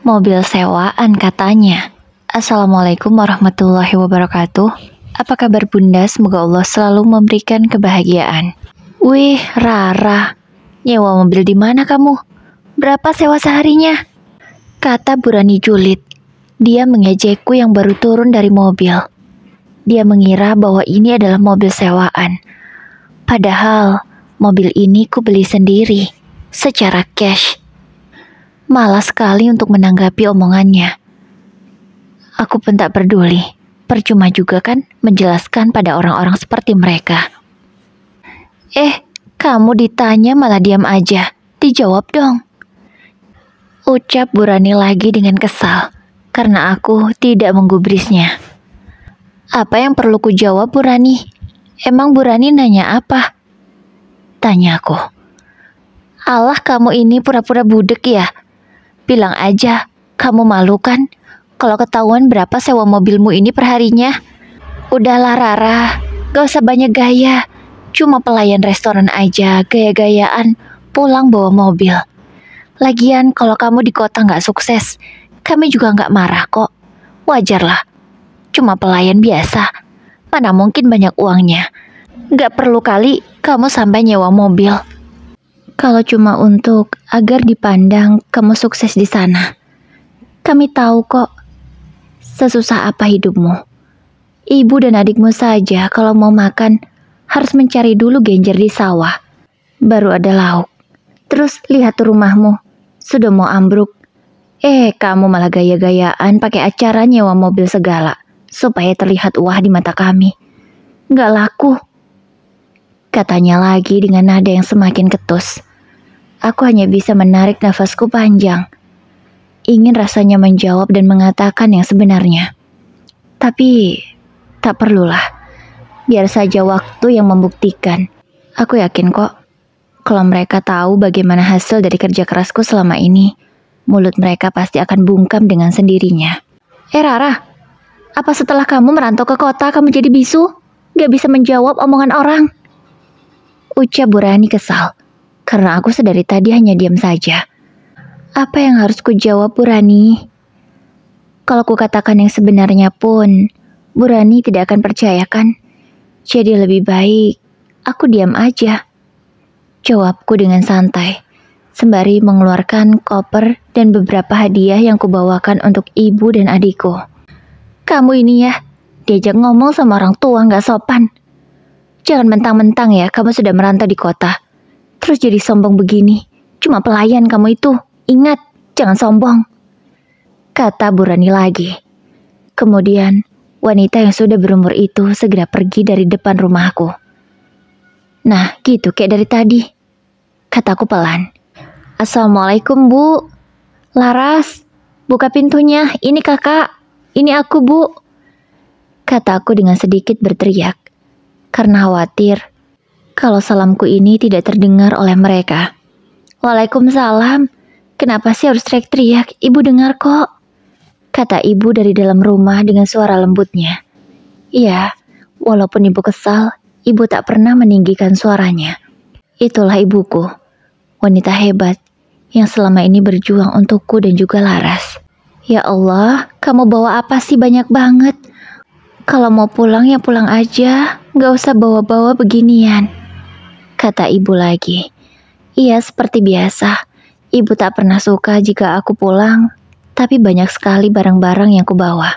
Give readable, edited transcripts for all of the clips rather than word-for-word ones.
Mobil sewaan katanya. Assalamualaikum warahmatullahi wabarakatuh. Apa kabar bunda? Semoga Allah selalu memberikan kebahagiaan. Wih, Rara, nyewa mobil di mana kamu? Berapa sewa seharinya? Kata Burani julid. Dia mengejekku yang baru turun dari mobil. Dia mengira bahwa ini adalah mobil sewaan. Padahal mobil ini ku beli sendiri, secara cash. Malas sekali untuk menanggapi omongannya. Aku pun tak peduli. Percuma juga kan menjelaskan pada orang-orang seperti mereka. Kamu ditanya malah diam aja. Dijawab dong. Ucap Burani lagi dengan kesal, karena aku tidak menggubrisnya. Apa yang perlu ku jawab, Burani? Emang Burani nanya apa? Tanyaku. Alah, kamu ini pura-pura budek ya? Bilang aja, kamu malu kan? Kalau ketahuan berapa sewa mobilmu ini perharinya? Udahlah Rara, gak usah banyak gaya. Cuma pelayan restoran aja, gaya-gayaan, pulang bawa mobil. Lagian kalau kamu di kota gak sukses, kami juga gak marah kok. Wajarlah, cuma pelayan biasa. Mana mungkin banyak uangnya. Gak perlu kali kamu sampai nyewa mobil. Kalau cuma untuk agar dipandang kamu sukses di sana, kami tahu kok sesusah apa hidupmu. Ibu dan adikmu saja kalau mau makan harus mencari dulu genjer di sawah, baru ada lauk. Terus lihat tuh rumahmu, sudah mau ambruk. Kamu malah gaya-gayaan pakai acara nyewa mobil segala, supaya terlihat wah di mata kami. Gak laku, katanya lagi dengan nada yang semakin ketus. Aku hanya bisa menarik nafasku panjang. Ingin rasanya menjawab dan mengatakan yang sebenarnya. Tapi, tak perlulah. Biar saja waktu yang membuktikan. Aku yakin kok, kalau mereka tahu bagaimana hasil dari kerja kerasku selama ini, mulut mereka pasti akan bungkam dengan sendirinya. Rara, apa setelah kamu merantau ke kota kamu jadi bisu? Gak bisa menjawab omongan orang? Ucap Burani kesal. Karena aku sedari tadi hanya diam saja. Apa yang harus ku jawab, Burani? Kalau ku katakan yang sebenarnya pun, Burani tidak akan percaya kan? Jadi lebih baik aku diam aja. Jawabku dengan santai, sembari mengeluarkan koper dan beberapa hadiah yang kubawakan untuk ibu dan adikku. Kamu ini ya, diajak ngomong sama orang tua gak sopan. Jangan mentang-mentang ya kamu sudah merantau di kota. Terus jadi sombong begini. Cuma pelayan kamu itu. Ingat, jangan sombong. Kata Burani lagi. Kemudian, wanita yang sudah berumur itu segera pergi dari depan rumahku. Nah, gitu kayak dari tadi. Kataku pelan. Assalamualaikum, Bu. Laras, buka pintunya. Ini kakak. Ini aku, Bu. Kataku dengan sedikit berteriak. Karena khawatir kalau salamku ini tidak terdengar oleh mereka. Waalaikumsalam. Kenapa sih harus teriak-teriak? Ibu dengar kok. Kata ibu dari dalam rumah dengan suara lembutnya. Iya, walaupun ibu kesal, ibu tak pernah meninggikan suaranya. Itulah ibuku, wanita hebat yang selama ini berjuang untukku dan juga Laras. Ya Allah, kamu bawa apa sih banyak banget? Kalau mau pulang ya pulang aja, gak usah bawa-bawa beginian. Kata ibu lagi. Iya, seperti biasa. Ibu tak pernah suka jika aku pulang, tapi banyak sekali barang-barang yang kubawa.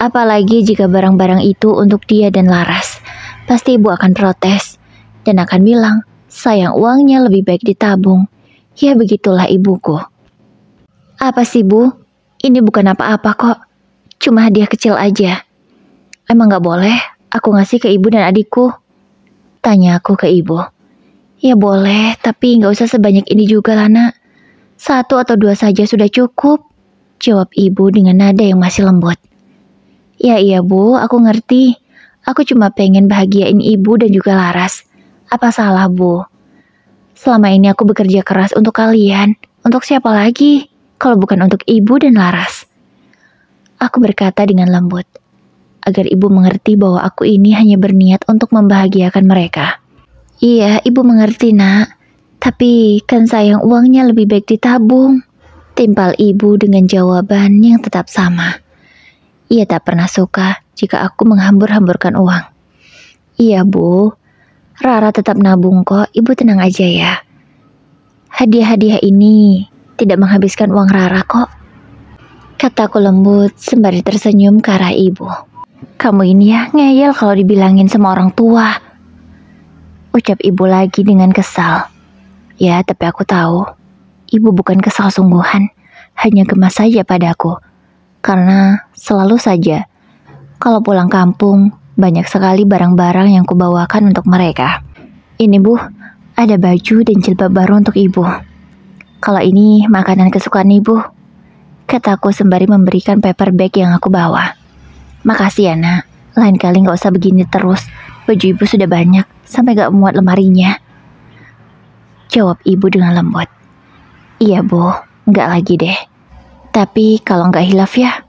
Apalagi jika barang-barang itu untuk dia dan Laras. Pasti ibu akan protes dan akan bilang, sayang uangnya lebih baik ditabung. Ya begitulah ibuku. Apa sih, Bu? Ini bukan apa-apa kok. Cuma hadiah kecil aja. Emang gak boleh aku ngasih ke ibu dan adikku? Tanya aku ke ibu. Ya boleh, tapi gak usah sebanyak ini juga lah nak. 1 atau 2 saja sudah cukup. Jawab ibu dengan nada yang masih lembut. Ya iya Bu, aku ngerti. Aku cuma pengen bahagiain ibu dan juga Laras. Apa salah Bu? Selama ini aku bekerja keras untuk kalian. Untuk siapa lagi? Kalau bukan untuk ibu dan Laras. Aku berkata dengan lembut. Agar ibu mengerti bahwa aku ini hanya berniat untuk membahagiakan mereka. Iya, ibu mengerti nak. Tapi kan sayang uangnya lebih baik ditabung. Timpal ibu dengan jawaban yang tetap sama. Ia tak pernah suka jika aku menghambur-hamburkan uang. Iya bu, Rara tetap nabung kok, ibu tenang aja ya. Hadiah-hadiah ini tidak menghabiskan uang Rara kok. Kataku lembut sembari tersenyum ke arah ibu. Kamu ini ya ngeyel kalau dibilangin sama orang tua. Ucap ibu lagi dengan kesal. Ya, tapi aku tahu ibu bukan kesal sungguhan, hanya gemas saja padaku. Karena selalu saja kalau pulang kampung banyak sekali barang-barang yang kubawakan untuk mereka. Ini bu, ada baju dan jilbab baru untuk ibu. Kalau ini makanan kesukaan ibu, kataku sembari memberikan paper bag yang aku bawa. Makasih ya nak, lain kali gak usah begini terus. Baju ibu sudah banyak, sampai gak muat lemarinya. Jawab ibu dengan lembut. Iya bu, gak lagi deh. Tapi kalau gak hilaf ya.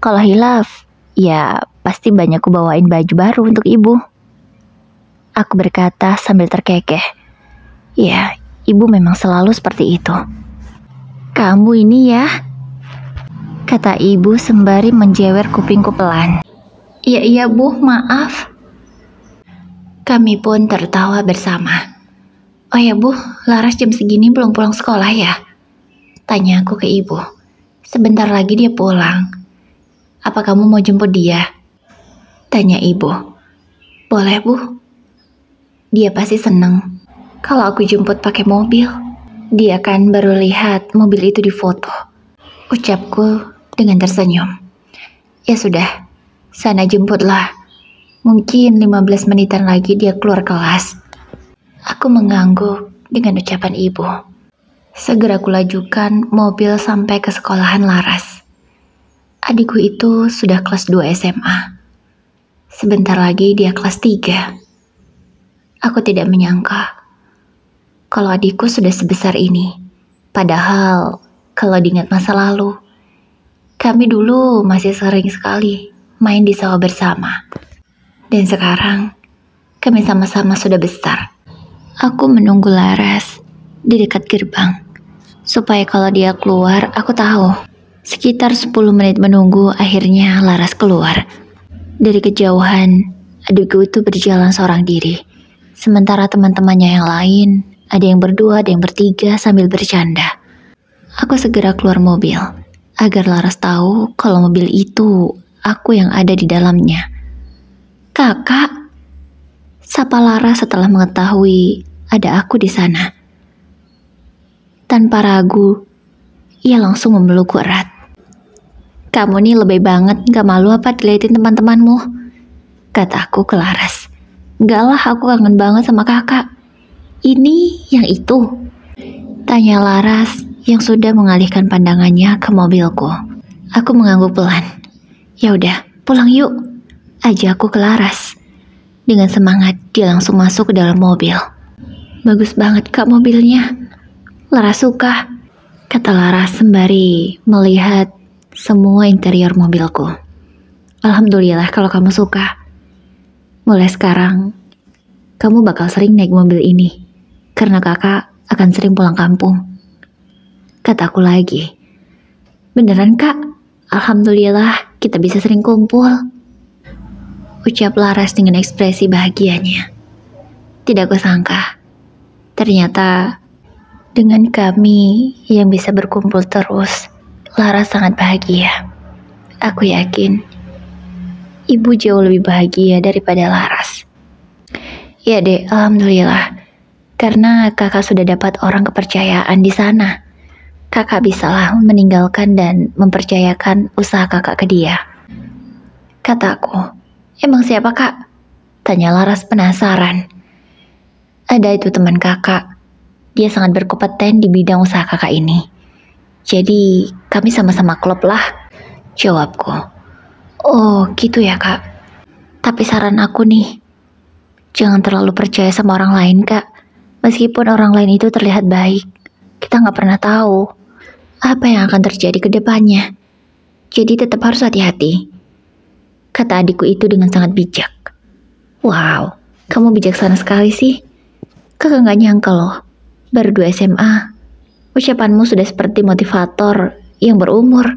Kalau hilaf, ya pasti banyak ku bawain baju baru untuk ibu. Aku berkata sambil terkekeh. Ya, ibu memang selalu seperti itu. Kamu ini ya, kata ibu sembari menjewer kupingku pelan. Iya bu, maaf. Kami pun tertawa bersama. Oh ya bu, Laras jam segini belum pulang sekolah ya? Tanya aku ke ibu. Sebentar lagi dia pulang. Apa kamu mau jemput dia? Tanya ibu. Boleh bu. Dia pasti seneng kalau aku jemput pakai mobil. Dia kan baru lihat mobil itu di foto. Ucapku dengan tersenyum. Ya sudah, sana jemputlah. Mungkin 15 menitan lagi dia keluar kelas. Aku mengangguk dengan ucapan ibu. Segera kulajukan mobil sampai ke sekolahan Laras. Adikku itu sudah kelas 2 SMA. Sebentar lagi dia kelas 3. Aku tidak menyangka kalau adikku sudah sebesar ini. Padahal kalau diingat masa lalu, kami dulu masih sering sekali main di sawah bersama. Dan sekarang kami sama-sama sudah besar. Aku menunggu Laras di dekat gerbang, supaya kalau dia keluar aku tahu. Sekitar 10 menit menunggu, akhirnya Laras keluar. Dari kejauhan, adikku itu berjalan seorang diri. Sementara teman-temannya yang lain, ada yang berdua, ada yang bertiga sambil bercanda. Aku segera keluar mobil, agar Laras tahu kalau mobil itu aku yang ada di dalamnya. Kakak, sapa Laras setelah mengetahui ada aku di sana. Tanpa ragu, ia langsung memelukku erat. Kamu nih lebay banget, gak malu apa dilihatin teman-temanmu? Kata aku ke Laras. Enggak lah, aku kangen banget sama kakak. Ini yang itu? Tanya Laras yang sudah mengalihkan pandangannya ke mobilku. Aku mengangguk pelan. Ya udah, pulang yuk. Ajakku ke Laras. Dengan semangat, dia langsung masuk ke dalam mobil. Bagus banget kak mobilnya. Laras suka, kata Laras sembari melihat semua interior mobilku. Alhamdulillah kalau kamu suka. Mulai sekarang, kamu bakal sering naik mobil ini, karena kakak akan sering pulang kampung. Kataku lagi. Beneran kak? Alhamdulillah kita bisa sering kumpul. Ucap Laras dengan ekspresi bahagianya. Tidak kusangka, ternyata dengan kami yang bisa berkumpul terus, Laras sangat bahagia. Aku yakin ibu jauh lebih bahagia daripada Laras. Ya dek, alhamdulillah. Karena kakak sudah dapat orang kepercayaan di sana. Kakak bisalah meninggalkan dan mempercayakan usaha kakak ke dia. Kataku, emang siapa kak? Tanya Laras penasaran. Ada itu teman kakak. Dia sangat berkompeten di bidang usaha kakak ini. Jadi kami sama-sama klop lah, jawabku. Oh gitu ya kak. Tapi saran aku nih, jangan terlalu percaya sama orang lain kak. Meskipun orang lain itu terlihat baik, kita gak pernah tahu apa yang akan terjadi ke depannya. Jadi tetap harus hati-hati, kata adikku itu dengan sangat bijak. Wow, kamu bijaksana sekali sih. Kakak gak nyangka loh, baru 2 SMA Ucapanmu sudah seperti motivator yang berumur,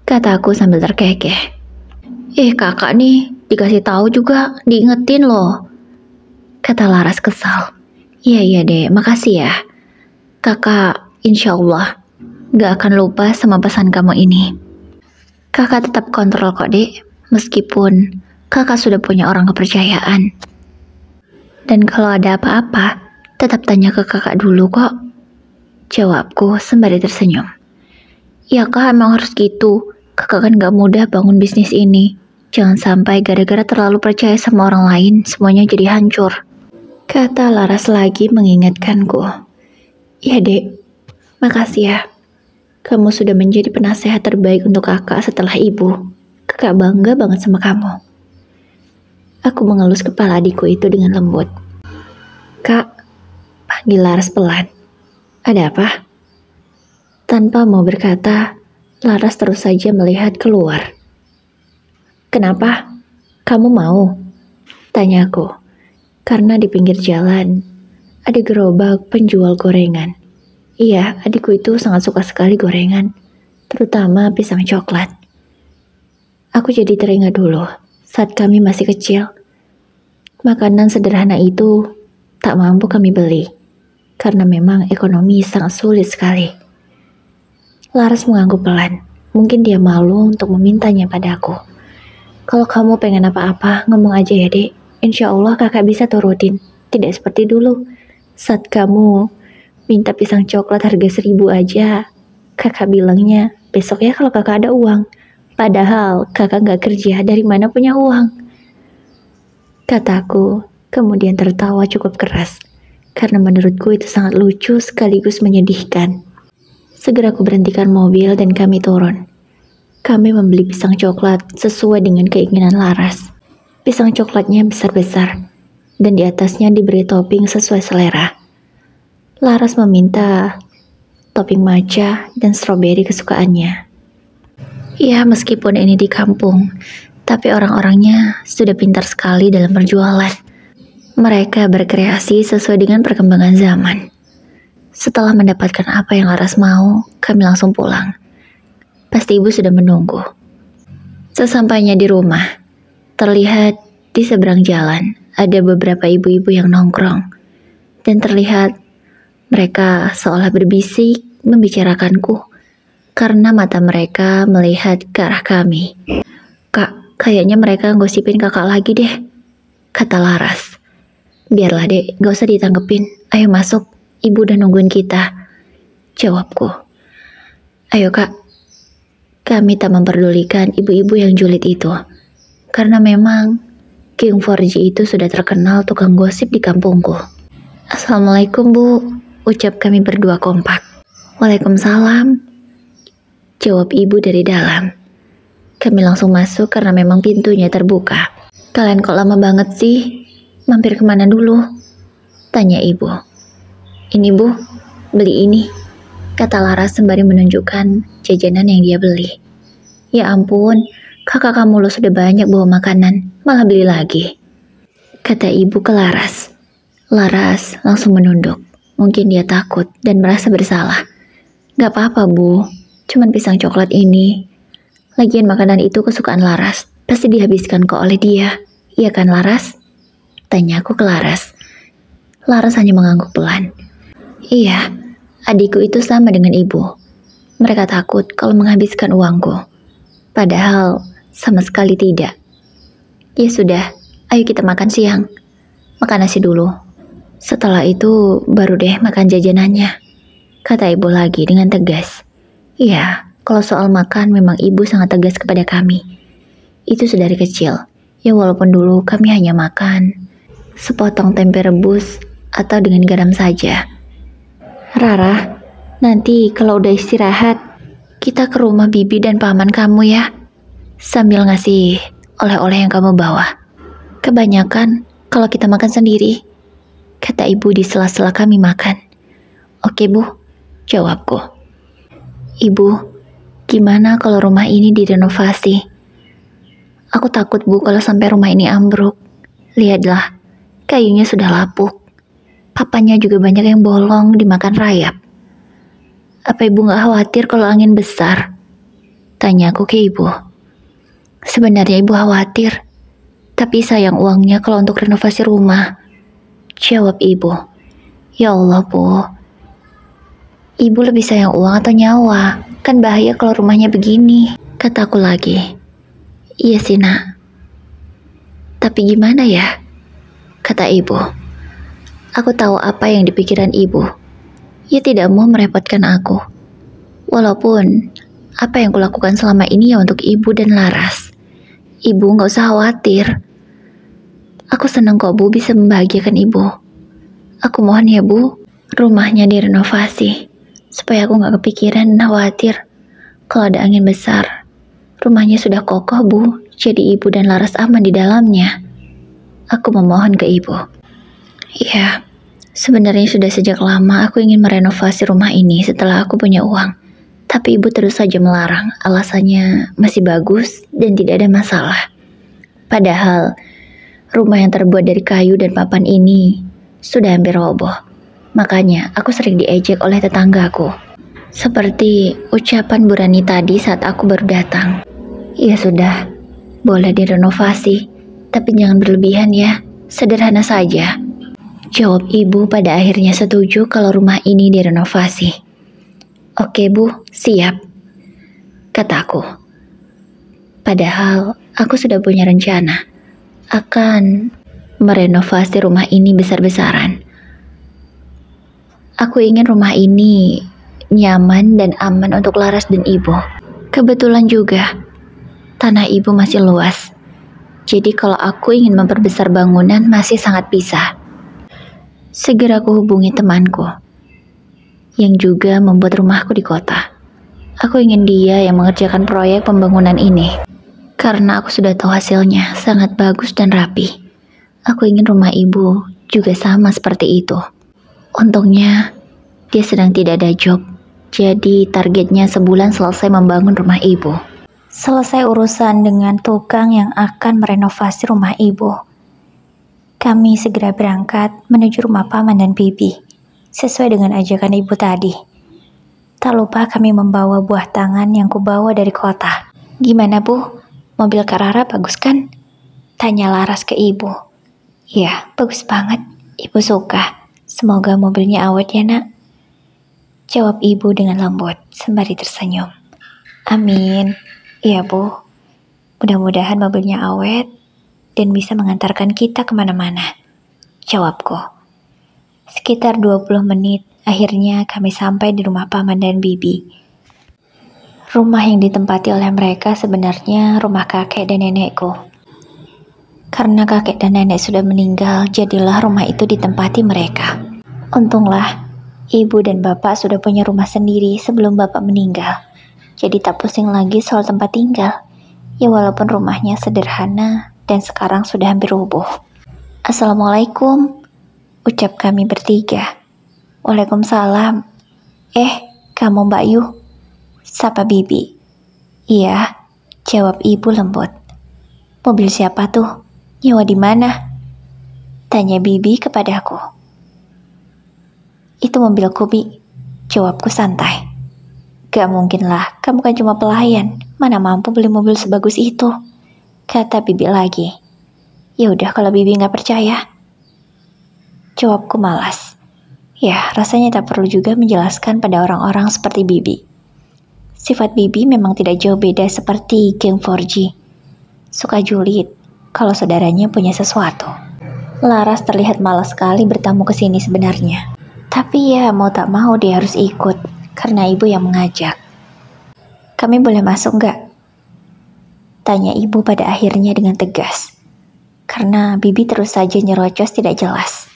kataku sambil terkekeh. Kakak nih, dikasih tahu juga, diingetin loh, kata Laras kesal. Iya dek, makasih ya. Kakak insya Allah gak akan lupa sama pesan kamu ini. Kakak tetap kontrol kok dek, meskipun kakak sudah punya orang kepercayaan. Dan kalau ada apa-apa, tetap tanya ke kakak dulu kok, jawabku sembari tersenyum. Ya kak, emang harus gitu. Kakak kan gak mudah bangun bisnis ini. Jangan sampai gara-gara terlalu percaya sama orang lain, semuanya jadi hancur, kata Laras lagi mengingatkanku. Ya dek, makasih ya. Kamu sudah menjadi penasehat terbaik untuk kakak setelah ibu. Kakak bangga banget sama kamu. Aku mengelus kepala adikku itu dengan lembut. Kak, panggil Laras pelan. Ada apa? Tanpa mau berkata, Laras terus saja melihat keluar. Kenapa? Kamu mau? Tanyaku. Karena di pinggir jalan ada gerobak penjual gorengan. Iya, adikku itu sangat suka sekali gorengan, terutama pisang coklat. Aku jadi teringat dulu saat kami masih kecil. Makanan sederhana itu tak mampu kami beli, karena memang ekonomi sangat sulit sekali. Laras mengangguk pelan. Mungkin dia malu untuk memintanya padaku. Kalau kamu pengen apa-apa, ngomong aja ya dek. Insya Allah kakak bisa turutin. Tidak seperti dulu. Saat kamu minta pisang coklat harga 1.000 aja, kakak bilangnya, besok ya kalau kakak ada uang. Padahal kakak gak kerja, dari mana punya uang? Kataku, kemudian tertawa cukup keras. Karena menurutku itu sangat lucu sekaligus menyedihkan. Segera aku berhentikan mobil dan kami turun. Kami membeli pisang coklat sesuai dengan keinginan Laras. Pisang coklatnya besar-besar, dan di atasnya diberi topping sesuai selera. Laras meminta topping matcha dan stroberi kesukaannya. Ya, meskipun ini di kampung, tapi orang-orangnya sudah pintar sekali dalam berjualan. Mereka berkreasi sesuai dengan perkembangan zaman. Setelah mendapatkan apa yang Laras mau, kami langsung pulang. Pasti ibu sudah menunggu. Sesampainya di rumah, terlihat di seberang jalan ada beberapa ibu-ibu yang nongkrong. Dan terlihat mereka seolah berbisik membicarakanku, karena mata mereka melihat ke arah kami. Kak, kayaknya mereka gosipin kakak lagi deh, kata Laras. Biarlah dek, gak usah ditanggepin. Ayo masuk, ibu udah nungguin kita, jawabku. Ayo kak. Kami tak memperdulikan ibu-ibu yang julid itu, karena memang King 4G itu sudah terkenal tukang gosip di kampungku. Assalamualaikum bu, ucap kami berdua kompak. Waalaikumsalam, jawab ibu dari dalam. Kami langsung masuk karena memang pintunya terbuka. Kalian kok lama banget sih? Mampir kemana dulu? Tanya ibu. Ini bu, beli ini, kata Laras sembari menunjukkan jajanan yang dia beli. Ya ampun, kakak kamu lo sudah banyak bawa makanan, malah beli lagi, kata ibu ke Laras. Laras langsung menunduk. Mungkin dia takut dan merasa bersalah. Gak apa-apa bu, cuman pisang coklat ini. Lagian makanan itu kesukaan Laras, pasti dihabiskan kok oleh dia. Iya kan Laras? Tanyaku ke Laras. Laras hanya mengangguk pelan. Iya, adikku itu sama dengan ibu. Mereka takut kalau menghabiskan uangku. Padahal sama sekali tidak. Ya sudah, ayo kita makan siang. Makan nasi dulu. Setelah itu baru deh makan jajanannya, kata ibu lagi dengan tegas. Iya, kalau soal makan memang ibu sangat tegas kepada kami. Itu sudah dari kecil. Ya walaupun dulu kami hanya makan sepotong tempe rebus atau dengan garam saja. Rara, nanti kalau udah istirahat, kita ke rumah bibi dan paman kamu ya, sambil ngasih oleh-oleh yang kamu bawa. Kebanyakan kalau kita makan sendiri, kata ibu di sela-sela kami makan. Oke bu, jawabku. Ibu, gimana kalau rumah ini direnovasi? Aku takut bu kalau sampai rumah ini ambruk. Lihatlah, kayunya sudah lapuk. Papanya juga banyak yang bolong dimakan rayap. Apa ibu gak khawatir kalau angin besar? Tanya aku ke ibu. Sebenarnya ibu khawatir, tapi sayang uangnya kalau untuk renovasi rumah. Jawab ibu. Ya Allah Bu, ibu lebih sayang uang atau nyawa? Kan bahaya kalau rumahnya begini. Kataku lagi. Iya sih nak, tapi gimana ya? Kata ibu. Aku tahu apa yang dipikiran ibu. Ia tidak mau merepotkan aku. Walaupun apa yang kulakukan selama ini ya untuk ibu dan Laras. Ibu gak usah khawatir. Aku senang kok Bu bisa membahagiakan ibu. Aku mohon ya Bu, rumahnya direnovasi. Supaya aku gak kepikiran dan khawatir. Kalau ada angin besar, rumahnya sudah kokoh Bu. Jadi ibu dan Laras aman di dalamnya. Aku memohon ke ibu. Ya, sebenarnya sudah sejak lama aku ingin merenovasi rumah ini setelah aku punya uang. Tapi ibu terus saja melarang. Alasannya masih bagus dan tidak ada masalah. Padahal rumah yang terbuat dari kayu dan papan ini sudah hampir roboh. Makanya aku sering diejek oleh tetanggaku. Seperti ucapan Bu Rani tadi saat aku baru datang. Ya sudah, boleh direnovasi, tapi jangan berlebihan ya, sederhana saja. Jawab ibu pada akhirnya setuju kalau rumah ini direnovasi. Oke Bu, siap, kataku. Padahal aku sudah punya rencana akan merenovasi rumah ini besar-besaran. Aku ingin rumah ini nyaman dan aman untuk Laras dan ibu. Kebetulan juga tanah ibu masih luas. Jadi kalau aku ingin memperbesar bangunan masih sangat bisa. Segera aku hubungi temanku yang juga membuat rumahku di kota. Aku ingin dia yang mengerjakan proyek pembangunan ini. Karena aku sudah tahu hasilnya sangat bagus dan rapi. Aku ingin rumah ibu juga sama seperti itu. Untungnya dia sedang tidak ada job. Jadi targetnya sebulan selesai membangun rumah ibu. Selesai urusan dengan tukang yang akan merenovasi rumah ibu. Kami segera berangkat menuju rumah paman dan bibi. Sesuai dengan ajakan ibu tadi. Tak lupa kami membawa buah tangan yang kubawa dari kota. Gimana Bu? Mobil Kak Rara bagus kan? Tanya Laras ke ibu. Ya, bagus banget. Ibu suka. Semoga mobilnya awet ya nak. Jawab ibu dengan lembut sembari tersenyum. Amin. Iya Bu. Mudah-mudahan mobilnya awet dan bisa mengantarkan kita kemana-mana. Jawabku. Sekitar 20 menit akhirnya kami sampai di rumah paman dan bibi. Rumah yang ditempati oleh mereka sebenarnya rumah kakek dan nenekku. Karena kakek dan nenek sudah meninggal, jadilah rumah itu ditempati mereka. Untunglah, ibu dan bapak sudah punya rumah sendiri sebelum bapak meninggal. Jadi tak pusing lagi soal tempat tinggal. Ya walaupun rumahnya sederhana dan sekarang sudah hampir rubuh. Assalamualaikum, ucap kami bertiga. Waalaikumsalam. Kamu Mbak Yu? Sapa bibi. Iya, jawab ibu lembut. Mobil siapa tuh? Nyewa di mana? Tanya bibi kepadaku. Itu mobilku, Bi. Jawabku santai. Gak mungkin lah, kamu kan cuma pelayan. Mana mampu beli mobil sebagus itu? Kata bibi lagi. Ya udah kalau bibi gak percaya. Jawabku malas. Ya, rasanya tak perlu juga menjelaskan pada orang-orang seperti bibi. Sifat bibi memang tidak jauh beda seperti geng 4G. Suka julid kalau saudaranya punya sesuatu. Laras terlihat malas sekali bertamu ke sini sebenarnya. Tapi ya mau tak mau dia harus ikut karena ibu yang mengajak. Kami boleh masuk nggak? Tanya ibu pada akhirnya dengan tegas. Karena bibi terus saja nyerocos tidak jelas.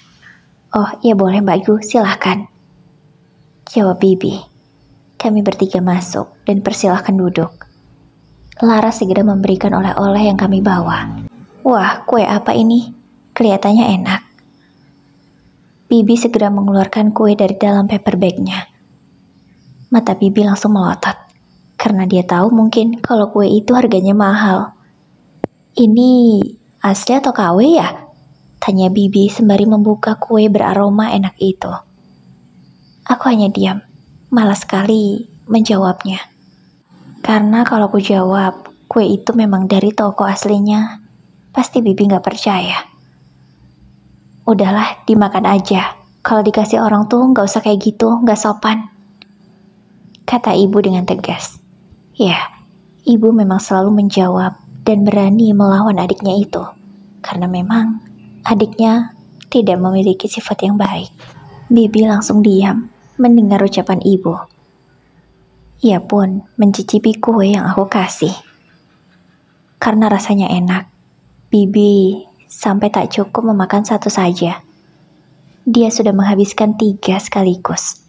Oh iya boleh Mbak Yu, silahkan. Jawab bibi. Kami bertiga masuk dan persilahkan duduk. Laras segera memberikan oleh-oleh yang kami bawa. Wah, kue apa ini? Kelihatannya enak. Bibi segera mengeluarkan kue dari dalam paper bagnya. Mata bibi langsung melotot, karena dia tahu mungkin kalau kue itu harganya mahal. Ini asli atau KW ya? Tanya bibi sembari membuka kue beraroma enak itu. Aku hanya diam, malas sekali menjawabnya. Karena kalau aku jawab, kue itu memang dari toko aslinya, pasti Bibi gak percaya. Udahlah, dimakan aja. Kalau dikasih orang tuh gak usah kayak gitu, gak sopan, kata ibu dengan tegas. Ya, ibu memang selalu menjawab dan berani melawan adiknya itu, karena memang adiknya tidak memiliki sifat yang baik. Bibi langsung diam mendengar ucapan ibu. Ia pun mencicipi kue yang aku kasih. Karena rasanya enak, Bibi sampai tak cukup memakan satu saja. Dia sudah menghabiskan 3 sekaligus.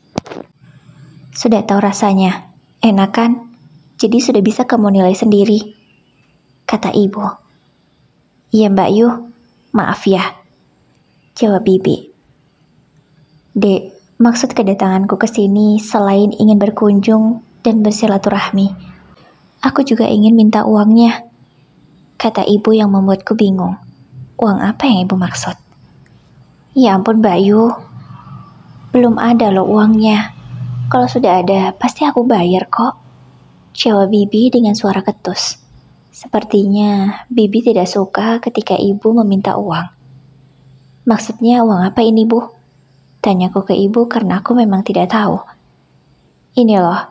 Sudah tahu rasanya, enak kan? Jadi sudah bisa kamu nilai sendiri, kata ibu. Iya Mbak Yu, maaf ya, jawab Bibi. Dek, maksud kedatanganku ke sini selain ingin berkunjung dan bersilaturahmi, aku juga ingin minta uangnya, kata ibu yang membuatku bingung. Uang apa yang ibu maksud? Ya ampun Mbak Yu, belum ada loh uangnya. Kalau sudah ada, pasti aku bayar kok, jawab Bibi dengan suara ketus. Sepertinya Bibi tidak suka ketika ibu meminta uang. Maksudnya uang apa ini Bu? Tanyaku ke ibu karena aku memang tidak tahu. Ini loh,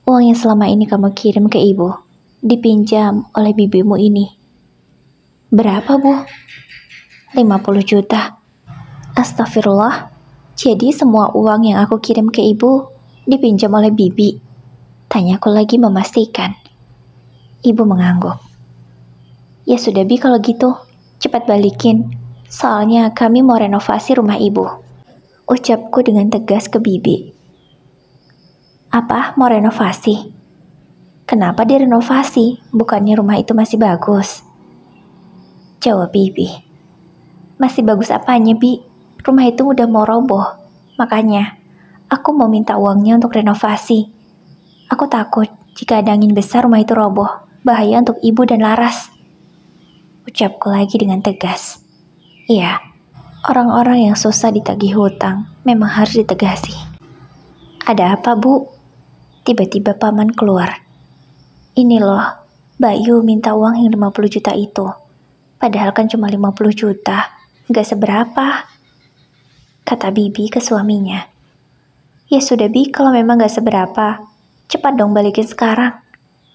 uang yang selama ini kamu kirim ke ibu, dipinjam oleh bibimu ini. Berapa Bu? 50 juta. Astagfirullah, jadi semua uang yang aku kirim ke ibu dipinjam oleh bibi? Tanyaku lagi memastikan. Ibu mengangguk. Ya sudah Bi kalau gitu, cepat balikin. Soalnya kami mau renovasi rumah ibu, ucapku dengan tegas ke bibi. Apa, mau renovasi? Kenapa direnovasi? Bukannya rumah itu masih bagus? Jawab bibi. Masih bagus apanya Bi? Rumah itu udah mau roboh. Makanya, aku mau minta uangnya untuk renovasi. Aku takut jika ada angin besar rumah itu roboh. Bahaya untuk ibu dan Laras, ucapku lagi dengan tegas. Iya, orang-orang yang susah ditagih hutang memang harus ditegasi. Ada apa Bu? Tiba-tiba paman keluar. Ini loh, Mbak Yu minta uang yang 50 juta itu. Padahal kan cuma 50 juta, gak seberapa, kata Bibi ke suaminya. Ya sudah Bi, kalau memang gak seberapa, cepat dong balikin sekarang.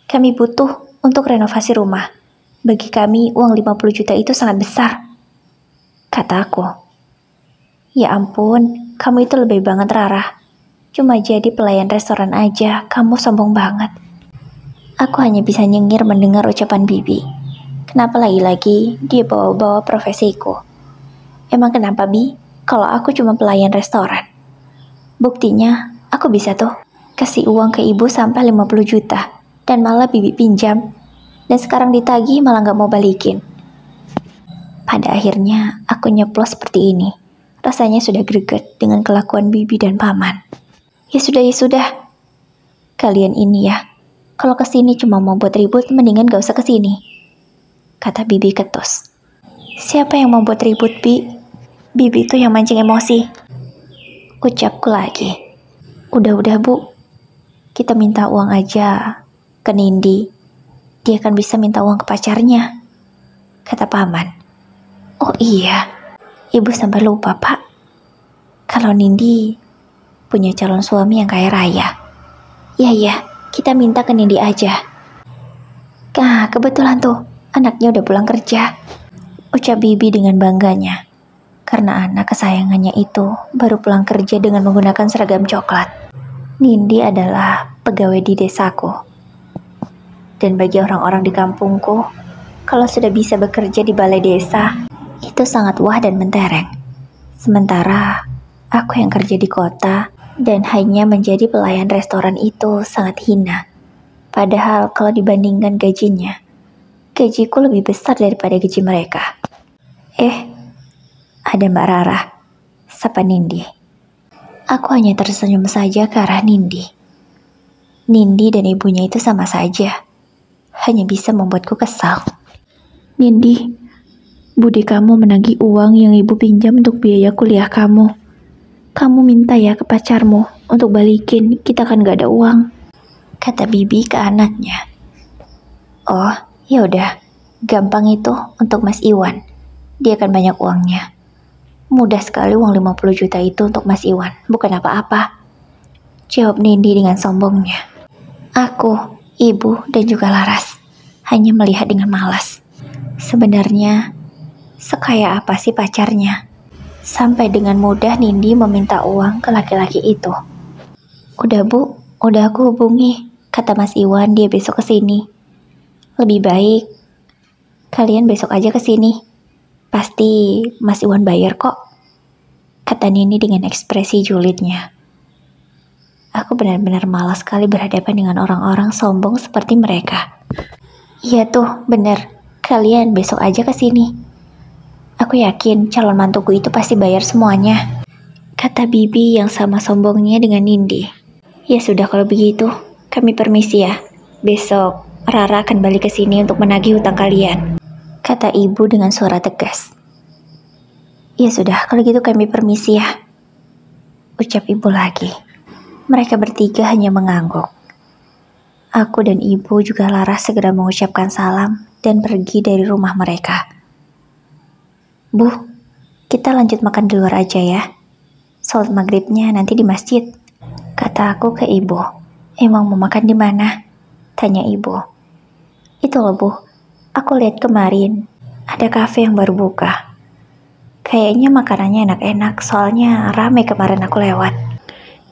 Kami butuh untuk renovasi rumah. Bagi kami uang 50 juta itu sangat besar, kataku. Ya ampun, kamu itu lebih banget Rara. Cuma jadi pelayan restoran aja, kamu sombong banget. Aku hanya bisa nyengir mendengar ucapan Bibi. Kenapa lagi-lagi dia bawa-bawa profesiku? Emang kenapa Bi? Kalau aku cuma pelayan restoran. Buktinya, aku bisa tuh kasih uang ke ibu sampai 50 juta. Dan malah Bibi pinjam. Dan sekarang ditagih malah gak mau balikin. Pada akhirnya, aku nyeplos seperti ini. Rasanya sudah greget dengan kelakuan Bibi dan paman. Ya sudah. Kalian ini ya, kalau kesini cuma mau buat ribut, mendingan gak usah kesini, kata Bibi ketus. Siapa yang mau buat ribut, Bi? Bibi itu yang mancing emosi, ucapku lagi. Udah Bu, kita minta uang aja ke Nindi. Dia kan bisa minta uang ke pacarnya, kata paman. Oh iya, ibu sampai lupa Pak. Kalau Nindi punya calon suami yang kaya raya. Ya, kita minta ke Nindi aja. Kebetulan tuh, anaknya udah pulang kerja, ucap Bibi dengan bangganya. Karena anak kesayangannya itu baru pulang kerja dengan menggunakan seragam coklat. Nindi adalah pegawai di desaku. Dan bagi orang-orang di kampungku, kalau sudah bisa bekerja di balai desa, itu sangat wah dan mentereng. Sementara aku yang kerja di kota dan hanya menjadi pelayan restoran itu sangat hina. Padahal kalau dibandingkan gajinya, gajiku lebih besar daripada gaji mereka. Ada Mbak Rara, sapa Nindi. Aku hanya tersenyum saja ke arah Nindi. Nindi dan ibunya itu sama saja, hanya bisa membuatku kesal. Nindi, budi kamu menagih uang yang ibu pinjam untuk biaya kuliah kamu. Kamu minta ya ke pacarmu untuk balikin, kita kan gak ada uang, kata Bibi ke anaknya. Oh, ya udah, gampang itu untuk Mas Iwan. Dia kan banyak uangnya. Mudah sekali uang 50 juta itu untuk Mas Iwan, bukan apa-apa, jawab Nindi dengan sombongnya. Aku, Ibu, dan juga Laras hanya melihat dengan malas. Sebenarnya, sekaya apa sih pacarnya? Sampai dengan mudah Nindi meminta uang ke laki-laki itu. Udah Bu, udah aku hubungi, kata Mas Iwan dia besok kesini. Lebih baik kalian besok aja kesini. Pasti Mas Iwan bayar kok, kata Nindi dengan ekspresi julidnya. Aku benar-benar malas sekali berhadapan dengan orang-orang sombong seperti mereka. Iya tuh, bener. Kalian besok aja kesini. Aku yakin calon mantuku itu pasti bayar semuanya, kata Bibi yang sama sombongnya dengan Nindi. Ya sudah kalau begitu, kami permisi ya. Besok Rara akan balik ke sini untuk menagih hutang kalian, kata Ibu dengan suara tegas. Ya sudah kalau gitu kami permisi ya, ucap Ibu lagi. Mereka bertiga hanya mengangguk. Aku dan Ibu juga Laras segera mengucapkan salam dan pergi dari rumah mereka. Bu, kita lanjut makan di luar aja ya. Sholat maghribnya nanti di masjid, kata aku ke Ibu. Emang mau makan di mana? Tanya Ibu. Itu loh Bu, aku lihat kemarin ada kafe yang baru buka. Kayaknya makanannya enak-enak, soalnya rame kemarin aku lewat.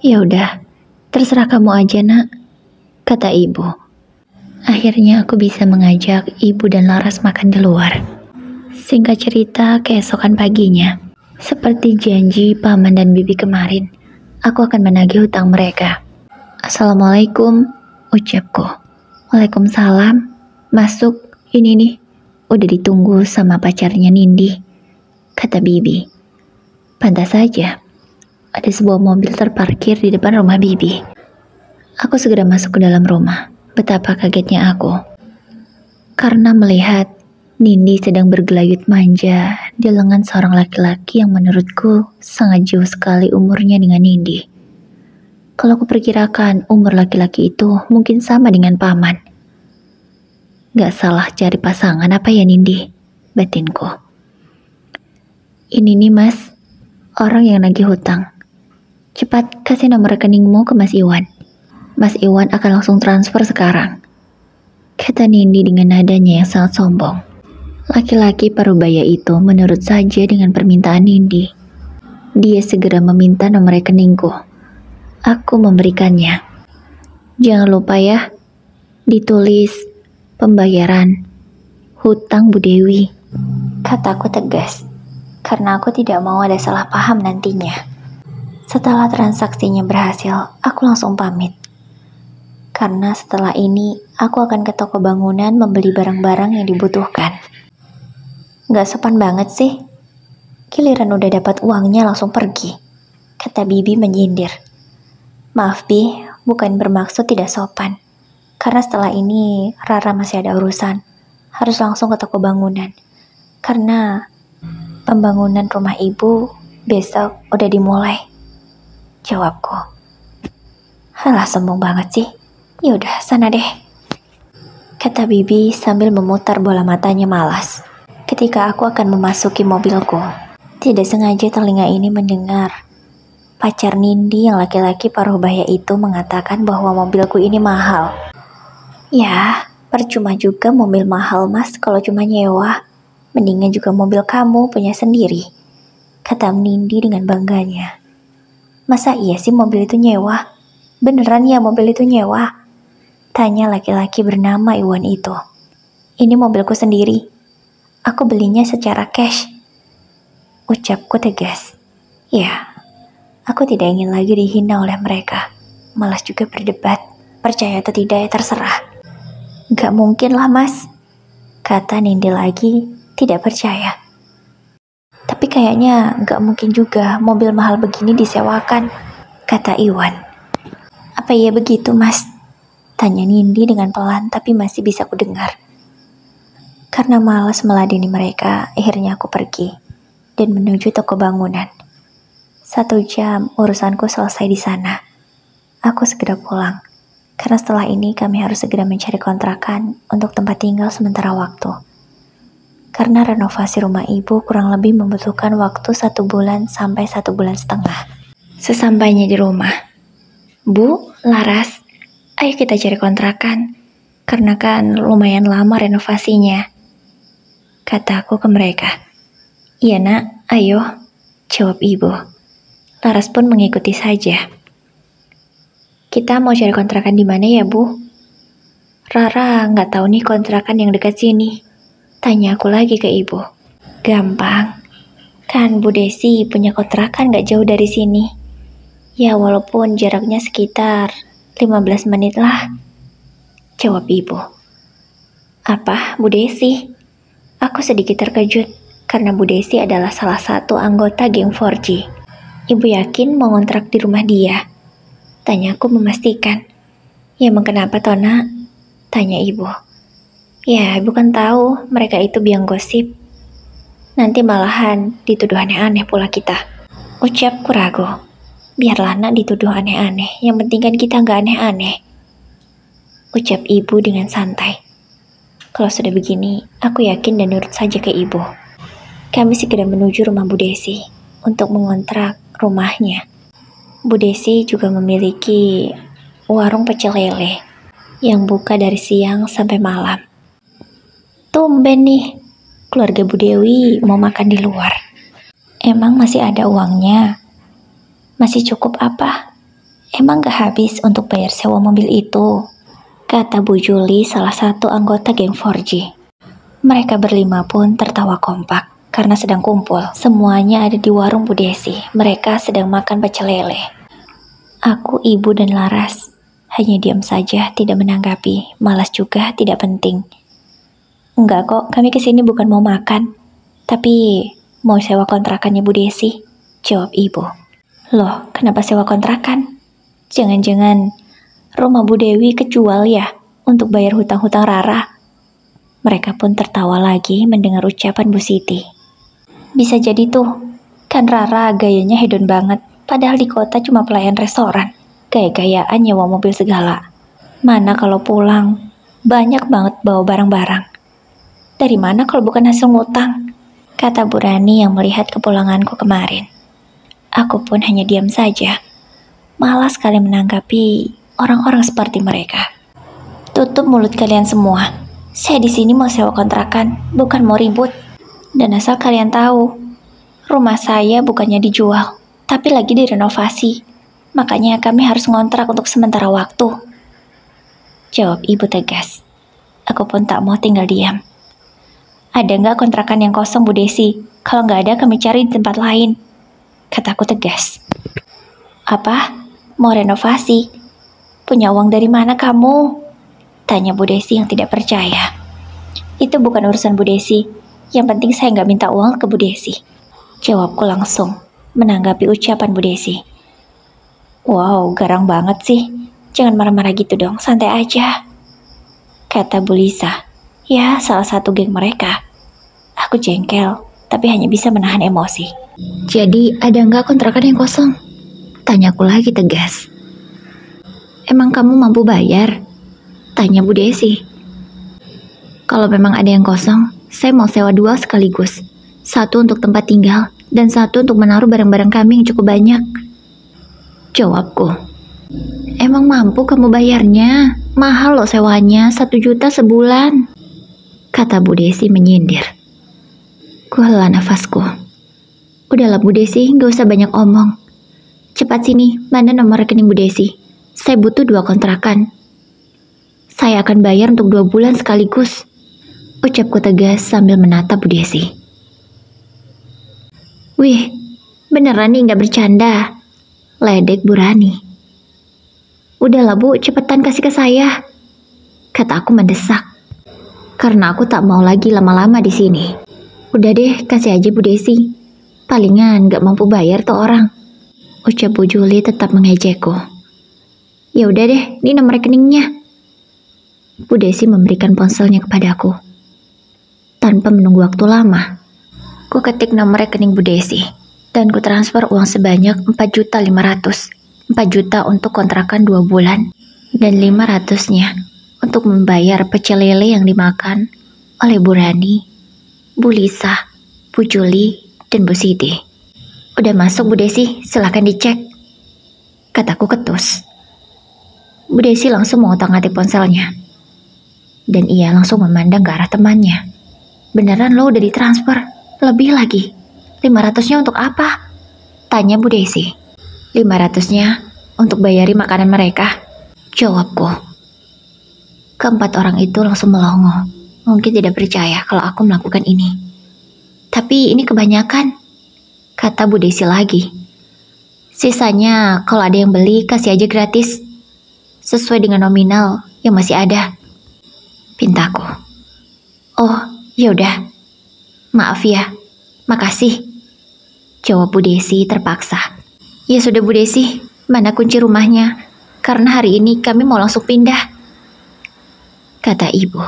Ya udah, terserah kamu aja nak, kata Ibu. Akhirnya aku bisa mengajak Ibu dan Laras makan di luar. Singkat cerita, keesokan paginya, seperti janji Paman dan Bibi kemarin, aku akan menagih hutang mereka. Assalamualaikum, ucapku. Waalaikumsalam. Masuk, ini nih, udah ditunggu sama pacarnya Nindi, kata Bibi. Pantas saja, ada sebuah mobil terparkir di depan rumah Bibi. Aku segera masuk ke dalam rumah. Betapa kagetnya aku, karena melihat Nindi sedang bergelayut manja di lengan seorang laki-laki yang menurutku sangat jauh sekali umurnya dengan Nindi. Kalau aku perkirakan umur laki-laki itu mungkin sama dengan Paman. Gak salah cari pasangan apa ya Nindi? Batinku. Ini nih Mas, orang yang nagih hutang. Cepat kasih nomor rekeningmu ke Mas Iwan. Mas Iwan akan langsung transfer sekarang, kata Nindi dengan nadanya yang sangat sombong. Laki-laki parubaya itu menurut saja dengan permintaan Nindi. Dia segera meminta nomor rekeningku. Aku memberikannya. Jangan lupa ya, ditulis pembayaran hutang Bu Dewi, kataku tegas, karena aku tidak mau ada salah paham nantinya. Setelah transaksinya berhasil, aku langsung pamit. Karena setelah ini, aku akan ke toko bangunan membeli barang-barang yang dibutuhkan. Gak sopan banget sih. Giliran udah dapat uangnya langsung pergi, kata Bibi menyindir. Maaf Bi, bukan bermaksud tidak sopan. Karena setelah ini, Rara masih ada urusan. Harus langsung ke toko bangunan. Karena pembangunan rumah Ibu besok udah dimulai, jawabku. Halah, sombong banget sih. Yaudah, sana deh, kata Bibi sambil memutar bola matanya malas. Ketika aku akan memasuki mobilku, tidak sengaja telinga ini mendengar pacar Nindi yang laki-laki parubaya itu mengatakan bahwa mobilku ini mahal. Ya, percuma juga mobil mahal Mas kalau cuma nyewa. Mendingan juga mobil kamu punya sendiri, kata Nindi dengan bangganya. Masa iya sih mobil itu nyewa? Beneran ya mobil itu nyewa? Tanya laki-laki bernama Iwan itu. Ini mobilku sendiri. Aku belinya secara cash, ucapku tegas. Ya, aku tidak ingin lagi dihina oleh mereka. Malas juga berdebat. Percaya atau tidak ya terserah. Gak mungkin lah Mas, kata Nindi lagi tidak percaya. Tapi kayaknya gak mungkin juga mobil mahal begini disewakan, kata Iwan. Apa iya begitu Mas? Tanya Nindi dengan pelan tapi masih bisa kudengar. Karena malas meladeni mereka, akhirnya aku pergi dan menuju toko bangunan. 1 jam urusanku selesai di sana. Aku segera pulang, karena setelah ini kami harus segera mencari kontrakan untuk tempat tinggal sementara waktu. Karena renovasi rumah ibu kurang lebih membutuhkan waktu 1 bulan sampai 1,5 bulan. Sesampainya di rumah, "Bu, Laras, ayo kita cari kontrakan, karena kan lumayan lama renovasinya," kataku ke mereka. "Iya nak, ayo," jawab ibu. Laras pun mengikuti saja. "Kita mau cari kontrakan di mana ya, Bu?" "Rara nggak tahu nih kontrakan yang dekat sini," tanya aku lagi ke ibu. "Gampang, kan Bu Desi punya kontrakan nggak jauh dari sini. Ya walaupun jaraknya sekitar 15 menit lah," jawab ibu. "Apa, Bu Desi?" Aku sedikit terkejut, karena Bu Desi adalah salah satu anggota geng 4G. "Ibu yakin mau ngontrak di rumah dia?" tanyaku memastikan. "Ya emang kenapa Tona?" tanya ibu. "Ya ibu kan tahu mereka itu biang gosip. Nanti malahan dituduh aneh-aneh pula kita," ucapku ragu. "Biarlah nak dituduh aneh-aneh, yang penting kan kita nggak aneh-aneh," ucap ibu dengan santai. Kalau sudah begini, aku yakin dan nurut saja ke ibu. Kami segera menuju rumah Bu Desi untuk mengontrak rumahnya. Bu Desi juga memiliki warung pecel lele yang buka dari siang sampai malam. Tumben nih, keluarga Bu Dewi mau makan di luar. Emang masih ada uangnya? Masih cukup apa? Emang gak habis untuk bayar sewa mobil itu? Kata Bu Juli, salah satu anggota geng 4G. Mereka berlima pun tertawa kompak karena sedang kumpul. Semuanya ada di warung Bu Desi. Mereka sedang makan pecel lele. Aku, ibu, dan Laras hanya diam saja, tidak menanggapi. Malas juga, tidak penting. "Enggak kok, kami kesini bukan mau makan, tapi mau sewa kontrakannya Bu Desi," jawab ibu. "Loh, kenapa sewa kontrakan? Jangan-jangan rumah Bu Dewi kejual ya untuk bayar hutang-hutang Rara?" Mereka pun tertawa lagi mendengar ucapan Bu Siti. "Bisa jadi tuh, kan Rara gayanya hedon banget, padahal di kota cuma pelayan restoran, gaya-gayaan nyewa mobil segala. Mana kalau pulang, banyak banget bawa barang-barang. Dari mana kalau bukan hasil ngutang?" kata Bu Rani yang melihat kepulanganku kemarin. Aku pun hanya diam saja, malas sekali menanggapi orang-orang seperti mereka. "Tutup mulut kalian semua. Saya di sini mau sewa kontrakan, bukan mau ribut. Dan asal kalian tahu, rumah saya bukannya dijual, tapi lagi direnovasi. Makanya kami harus ngontrak untuk sementara waktu," jawab ibu tegas. Aku pun tak mau tinggal diam. "Ada nggak kontrakan yang kosong Bu Desi? Kalau nggak ada kami cari di tempat lain," kataku tegas. "Apa? Mau renovasi? Punya uang dari mana kamu?" tanya Bu Desi yang tidak percaya. "Itu bukan urusan Bu Desi. Yang penting saya nggak minta uang ke Bu Desi," jawabku langsung, menanggapi ucapan Bu Desi. "Wow, garang banget sih. Jangan marah-marah gitu dong, santai aja," kata Bu Lisa. Ya, salah satu geng mereka. Aku jengkel, tapi hanya bisa menahan emosi. "Jadi ada nggak kontrakan yang kosong?" tanyaku lagi tegas. "Emang kamu mampu bayar?" tanya Bu Desi. "Kalau memang ada yang kosong, saya mau sewa 2 sekaligus. 1 untuk tempat tinggal, dan 1 untuk menaruh barang-barang kami yang cukup banyak," jawabku. "Emang mampu kamu bayarnya? Mahal loh sewanya, 1 juta sebulan," kata Bu Desi menyindir. Ku hela nafasku. "Udahlah Bu Desi, gak usah banyak omong. Cepat sini, mana nomor rekening Bu Desi? Saya butuh 2 kontrakan. Saya akan bayar untuk 2 bulan sekaligus," ucapku tegas sambil menatap Bu Desi. "Wih, beneran nih gak bercanda?" ledek Bu Rani. "Udahlah Bu, cepetan kasih ke saya," kata aku mendesak. Karena aku tak mau lagi lama-lama di sini. "Udah deh, kasih aja Bu Desi. Palingan gak mampu bayar tuh orang," ucap Bu Juli tetap mengejekku. "Ya udah deh, ini nomor rekeningnya." Bu Desi memberikan ponselnya kepadaku. Tanpa menunggu waktu lama, ku ketik nomor rekening Bu Desi. dan ku transfer uang sebanyak 4.500.000. 4 juta untuk kontrakan 2 bulan dan 500-nya untuk membayar pecel lele yang dimakan oleh Bu Rani, Bu Lisa, Bu Juli, dan Bu Siti. Udah masuk Bu Desi, silahkan dicek, kataku ketus. Bu Desi langsung mengotak-atik ponselnya dan ia langsung memandang ke arah temannya. Beneran lo udah ditransfer? Lebih lagi. 500-nya untuk apa? Tanya Bu Desi. 500-nya untuk bayari makanan mereka, jawabku. Keempat orang itu langsung melongo. Mungkin tidak percaya kalau aku melakukan ini. Tapi ini kebanyakan, kata Bu Desi lagi. Sisanya kalau ada yang beli kasih aja gratis, sesuai dengan nominal yang masih ada, pintaku. Oh, yaudah. Maaf ya, makasih, jawab Bu Desi terpaksa. Ya sudah Bu Desi, mana kunci rumahnya? Karena hari ini kami mau langsung pindah, kata ibu.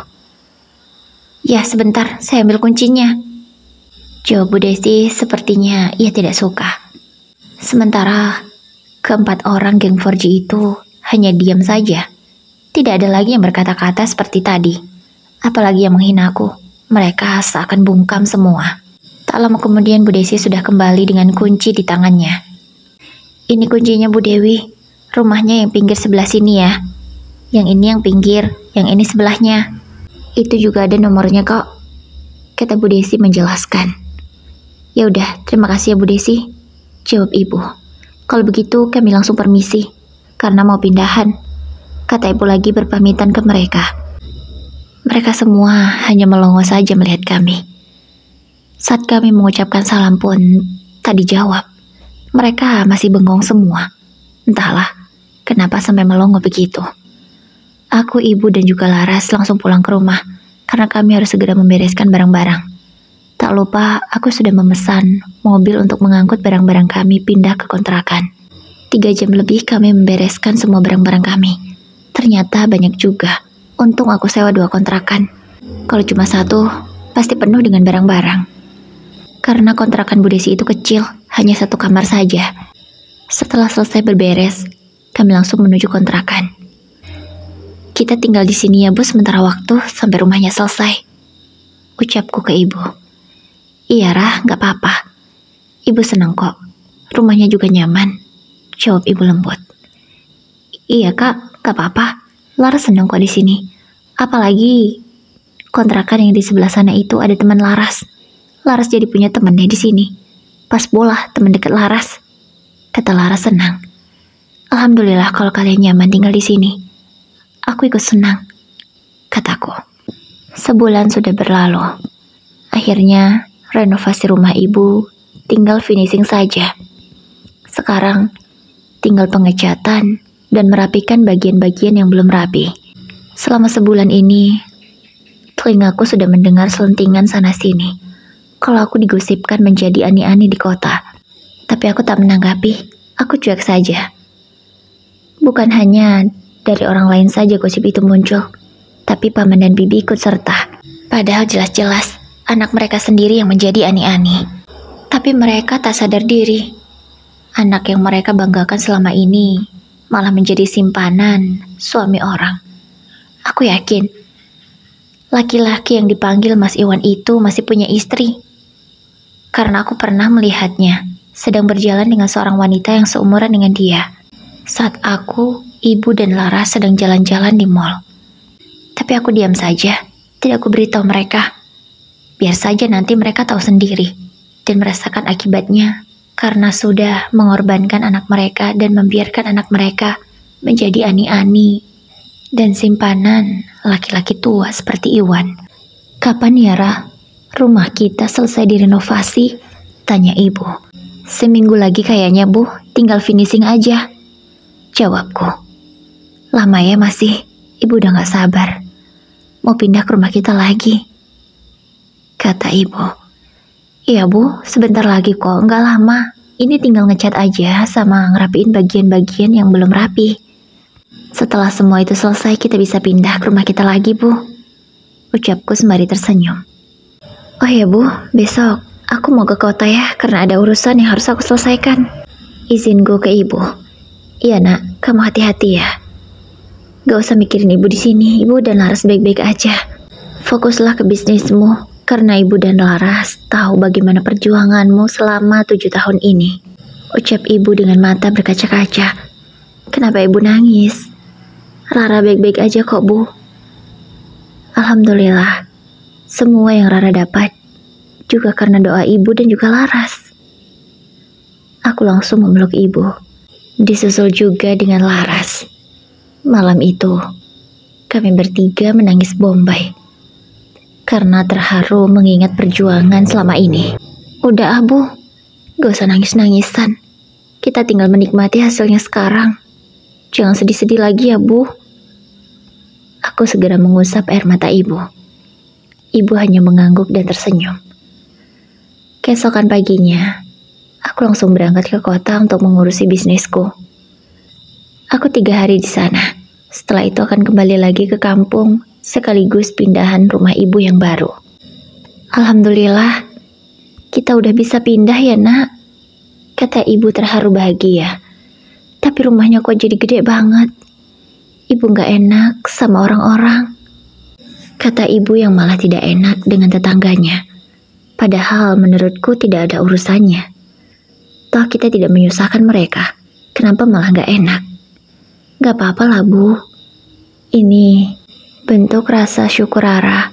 Ya sebentar, saya ambil kuncinya, jawab Bu Desi. Sepertinya ia tidak suka. Sementara keempat orang geng 4G itu hanya diam saja. Tidak ada lagi yang berkata-kata seperti tadi. Apalagi yang menghinaku. Mereka seakan bungkam semua. Tak lama kemudian Bu Desi sudah kembali dengan kunci di tangannya. Ini kuncinya Bu Dewi. Rumahnya yang pinggir sebelah sini ya. Yang ini yang pinggir, yang ini sebelahnya. Itu juga ada nomornya kok, kata Bu Desi menjelaskan. Ya udah, terima kasih ya Bu Desi, jawab ibu. Kalau begitu kami langsung permisi, karena mau pindahan, kata ibu lagi berpamitan ke mereka. Mereka semua hanya melongo saja melihat kami. Saat kami mengucapkan salam pun tak dijawab. Mereka masih bengong semua. Entahlah kenapa sampai melongo begitu. Aku, ibu, dan juga Laras langsung pulang ke rumah karena kami harus segera membereskan barang-barang. Tak lupa aku sudah memesan mobil untuk mengangkut barang-barang kami pindah ke kontrakan. 3 jam lebih kami membereskan semua barang-barang kami. Ternyata banyak juga. Untung aku sewa 2 kontrakan. Kalau cuma 1, pasti penuh dengan barang-barang. Karena kontrakan Bu Desi itu kecil, hanya 1 kamar saja. Setelah selesai berberes, kami langsung menuju kontrakan. Kita tinggal di sini ya Bu sementara waktu sampai rumahnya selesai, ucapku ke ibu. Iya Rah, gak apa-apa. Ibu senang kok. Rumahnya juga nyaman, jawab ibu lembut. Iya Kak, gak apa-apa. Laras senang kok di sini. Apalagi kontrakan yang di sebelah sana itu ada teman Laras. Laras jadi punya temannya di sini. Pas bola teman dekat Laras, kata Laras senang. Alhamdulillah kalau kalian nyaman tinggal di sini. Aku ikut senang, kataku. Sebulan sudah berlalu. Akhirnya renovasi rumah ibu tinggal finishing saja. Sekarang tinggal pengecatan dan merapikan bagian-bagian yang belum rapi. Selama sebulan ini, telingaku sudah mendengar selentingan sana-sini. Kalau aku digosipkan menjadi ani-ani di kota. Tapi aku tak menanggapi, aku cuek saja. Bukan hanya dari orang lain saja gosip itu muncul, tapi paman dan bibi ikut serta. Padahal jelas-jelas anak mereka sendiri yang menjadi ani-ani. Tapi mereka tak sadar diri. Anak yang mereka banggakan selama ini malah menjadi simpanan suami orang. Aku yakin laki-laki yang dipanggil Mas Iwan itu masih punya istri. Karena aku pernah melihatnya sedang berjalan dengan seorang wanita yang seumuran dengan dia. Saat aku, ibu, dan Lara sedang jalan-jalan di mall. Tapi aku diam saja, tidak aku beritahu mereka. Biar saja nanti mereka tahu sendiri dan merasakan akibatnya karena sudah mengorbankan anak mereka dan membiarkan anak mereka menjadi ani-ani dan simpanan laki-laki tua seperti Iwan. Kapan ya Ra? Rumah kita selesai direnovasi? Tanya ibu. Seminggu lagi kayaknya Bu, tinggal finishing aja, jawabku. Lama ya masih, ibu udah gak sabar. Mau pindah ke rumah kita lagi, kata ibu. Iya Bu, sebentar lagi kok, gak lama. Ini tinggal ngecat aja sama ngerapiin bagian-bagian yang belum rapi. Setelah semua itu selesai, kita bisa pindah ke rumah kita lagi Bu, ucapku sembari tersenyum. Oh ya Bu, besok Aku mau ke kota ya, karena ada urusan yang harus aku selesaikan. Izinku ke ibu. Iya nak, kamu hati-hati ya. Gak usah mikirin ibu di sini, ibu dan Laras baik-baik aja. Fokuslah ke bisnismu, karena ibu dan Laras tahu bagaimana perjuanganmu selama 7 tahun ini. Ucap ibu dengan mata berkaca-kaca. Kenapa ibu nangis? Rara baik-baik aja kok bu. Alhamdulillah, semua yang Rara dapat juga karena doa ibu dan juga Laras. Aku langsung memeluk ibu, disusul juga dengan Laras. Malam itu, kami bertiga menangis bombay karena terharu mengingat perjuangan selama ini. Udah abu, gak usah nangis-nangisan. Kita tinggal menikmati hasilnya sekarang. Jangan sedih-sedih lagi ya bu. Aku segera mengusap air mata ibu. Ibu hanya mengangguk dan tersenyum. Keesokan paginya, aku langsung berangkat ke kota untuk mengurusi bisnisku. Aku 3 hari di sana. Setelah itu akan kembali lagi ke kampung, sekaligus pindahan rumah ibu yang baru. Alhamdulillah, kita udah bisa pindah ya nak, kata ibu terharu bahagia. Tapi rumahnya kok jadi gede banget. Ibu gak enak sama orang-orang, kata ibu yang malah tidak enak dengan tetangganya. Padahal menurutku tidak ada urusannya. Toh kita tidak menyusahkan mereka. Kenapa malah gak enak? Gak apa-apa lah bu. Ini bentuk rasa syukur Rara.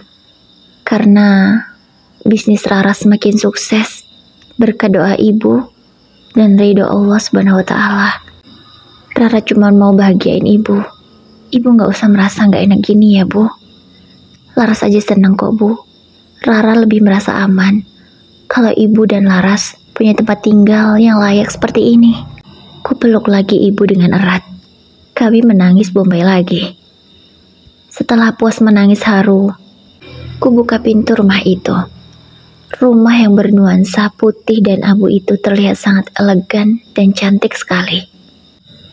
Karena bisnis Rara semakin sukses berkat doa ibu dan ridho Allah Subhanahu wa Ta'ala. Rara cuma mau bahagiain ibu. Ibu gak usah merasa gak enak gini ya bu. Laras aja seneng kok bu. Rara lebih merasa aman kalau ibu dan Laras punya tempat tinggal yang layak seperti ini. Kupeluk lagi ibu dengan erat. Kami menangis bombay lagi. Setelah puas menangis haru, ku buka pintu rumah itu. Rumah yang bernuansa putih dan abu itu terlihat sangat elegan dan cantik sekali.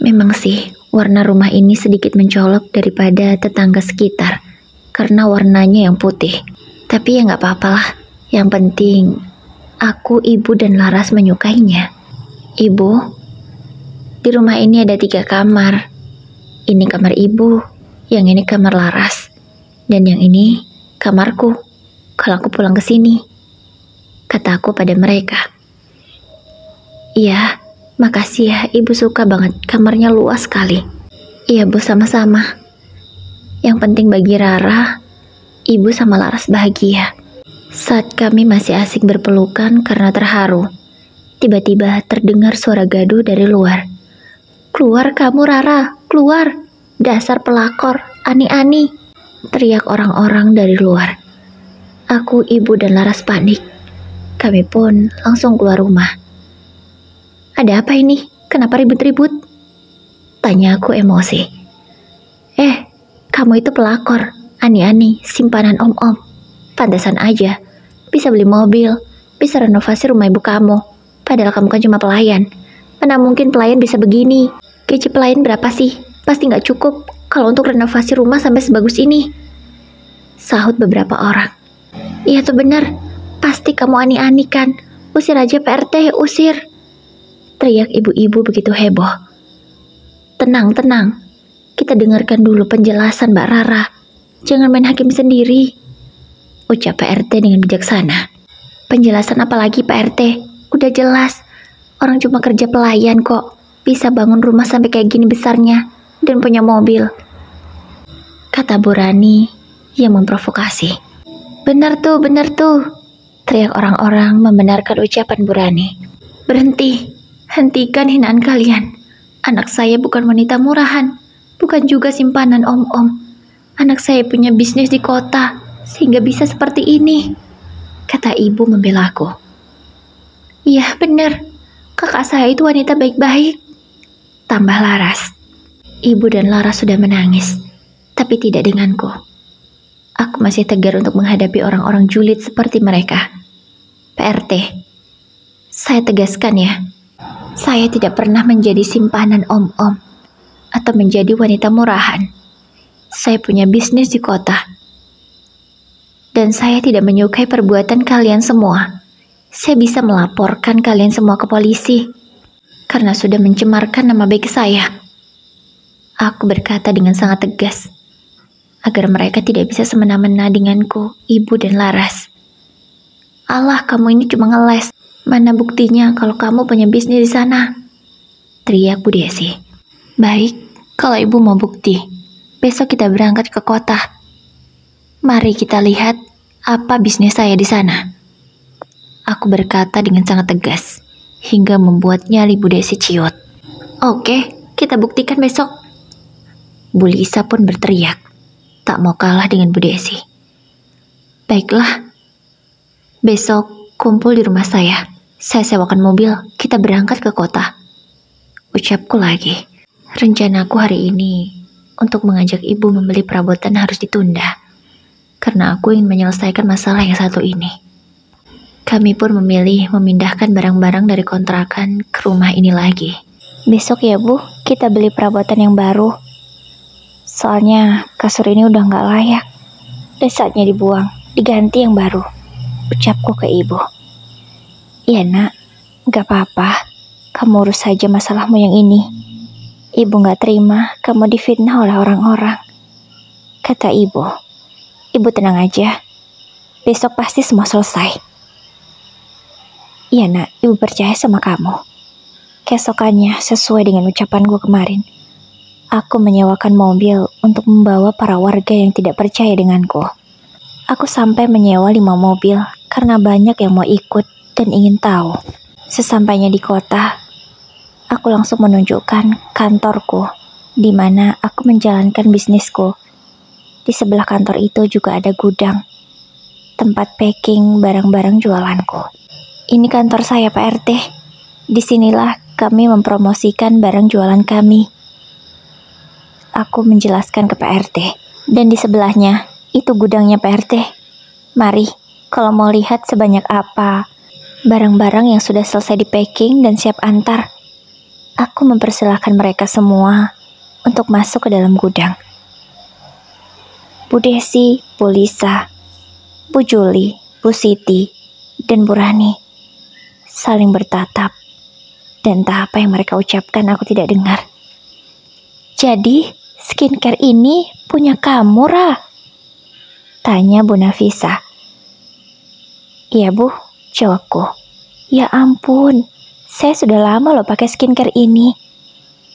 Memang sih, warna rumah ini sedikit mencolok daripada tetangga sekitar karena warnanya yang putih. Tapi ya gak apa-apalah. Yang penting aku, ibu, dan Laras menyukainya. Ibu, di rumah ini ada 3 kamar. Ini kamar ibu, yang ini kamar Laras, dan yang ini kamarku kalau aku pulang ke sini, kata aku pada mereka. Iya, makasih ya, ibu suka banget, kamarnya luas sekali. Iya bu, sama-sama. Yang penting bagi Rara, ibu sama Laras bahagia. Saat kami masih asik berpelukan karena terharu, tiba-tiba terdengar suara gaduh dari luar. Keluar kamu Rara, keluar. Dasar pelakor, ani-ani, teriak orang-orang dari luar. Aku, ibu, dan Laras panik. Kami pun langsung keluar rumah. Ada apa ini? Kenapa ribut-ribut? Tanya aku emosi. Kamu itu pelakor, ani-ani, simpanan om-om. Pantesan aja, bisa beli mobil, bisa renovasi rumah ibu kamu. Padahal kamu kan cuma pelayan. Mana mungkin pelayan bisa begini? Gaji pelayan berapa sih? Pasti gak cukup kalau untuk renovasi rumah sampai sebagus ini, sahut beberapa orang. Iya tuh benar, pasti kamu ani-ani kan? Usir aja PRT, usir, teriak ibu-ibu begitu heboh. Tenang, kita dengarkan dulu penjelasan Mbak Rara. Jangan main hakim sendiri, ucap PRT dengan bijaksana. Penjelasan apa lagi PRT? Udah jelas, orang cuma kerja pelayan kok, bisa bangun rumah sampai kayak gini besarnya dan punya mobil, kata Bu Rani yang memprovokasi. Benar tuh, teriak orang-orang membenarkan ucapan Bu Rani. Berhenti, hentikan hinaan kalian. Anak saya bukan wanita murahan, bukan juga simpanan om-om. Anak saya punya bisnis di kota, sehingga bisa seperti ini, kata ibu membelaku. Iya benar, kakak saya itu wanita baik-baik, tambah Laras. Ibu dan Laras sudah menangis, tapi tidak denganku. Aku masih tegar untuk menghadapi orang-orang julid seperti mereka. PRT, saya tegaskan ya, saya tidak pernah menjadi simpanan om-om atau menjadi wanita murahan. Saya punya bisnis di kota. Dan saya tidak menyukai perbuatan kalian semua. saya bisa melaporkan kalian semua ke polisi karena sudah mencemarkan nama baik saya. Aku berkata dengan sangat tegas agar mereka tidak bisa semena-mena denganku, ibu dan Laras. Allah, kamu ini cuma ngeles. Mana buktinya kalau kamu punya bisnis di sana? Teriak Bu Desi. Baik, kalau ibu mau bukti, besok kita berangkat ke kota. Mari kita lihat apa bisnis saya di sana. Aku berkata dengan sangat tegas, hingga membuat nyali Bu Desi ciut. Oke, kita buktikan besok. Bu Lisa pun berteriak, tak mau kalah dengan Bu Desi. Baiklah, besok kumpul di rumah saya sewakan mobil, kita berangkat ke kota. Ucapku lagi, rencanaku hari ini untuk mengajak ibu membeli perabotan harus ditunda, karena aku ingin menyelesaikan masalah yang satu ini. Kami pun memilih memindahkan barang-barang dari kontrakan ke rumah ini lagi. Besok ya Bu, kita beli perabotan yang baru. Soalnya kasur ini udah gak layak. Dan saatnya dibuang, diganti yang baru. Ucapku ke ibu. Iya nak, gak apa-apa. Kamu urus saja masalahmu yang ini. Ibu gak terima kamu difitnah oleh orang-orang. Kata ibu. Ibu tenang aja. Besok pasti semua selesai. Iya nak, ibu percaya sama kamu. Keesokannya, sesuai dengan ucapanku kemarin, aku menyewakan mobil untuk membawa para warga yang tidak percaya denganku. Aku sampai menyewa 5 mobil karena banyak yang mau ikut dan ingin tahu. Sesampainya di kota, aku langsung menunjukkan kantorku di mana aku menjalankan bisnisku. Di sebelah kantor itu juga ada gudang, tempat packing barang-barang jualanku. Ini kantor saya Pak RT. Disinilah kami mempromosikan barang jualan kami. Aku menjelaskan ke Pak RT. Dan di sebelahnya, itu gudangnya Pak RT. Mari, kalau mau lihat sebanyak apa barang-barang yang sudah selesai di packing dan siap antar. Aku mempersilahkan mereka semua untuk masuk ke dalam gudang. Bu Desi, Bu Lisa, Bu Juli, Bu Siti, dan Bu Rani saling bertatap, dan entah apa yang mereka ucapkan aku tidak dengar. Jadi, skincare ini punya kamu, Ra? Tanya Bu Nafisa. Iya Bu, jawabku. Ya ampun, saya sudah lama loh pakai skincare ini.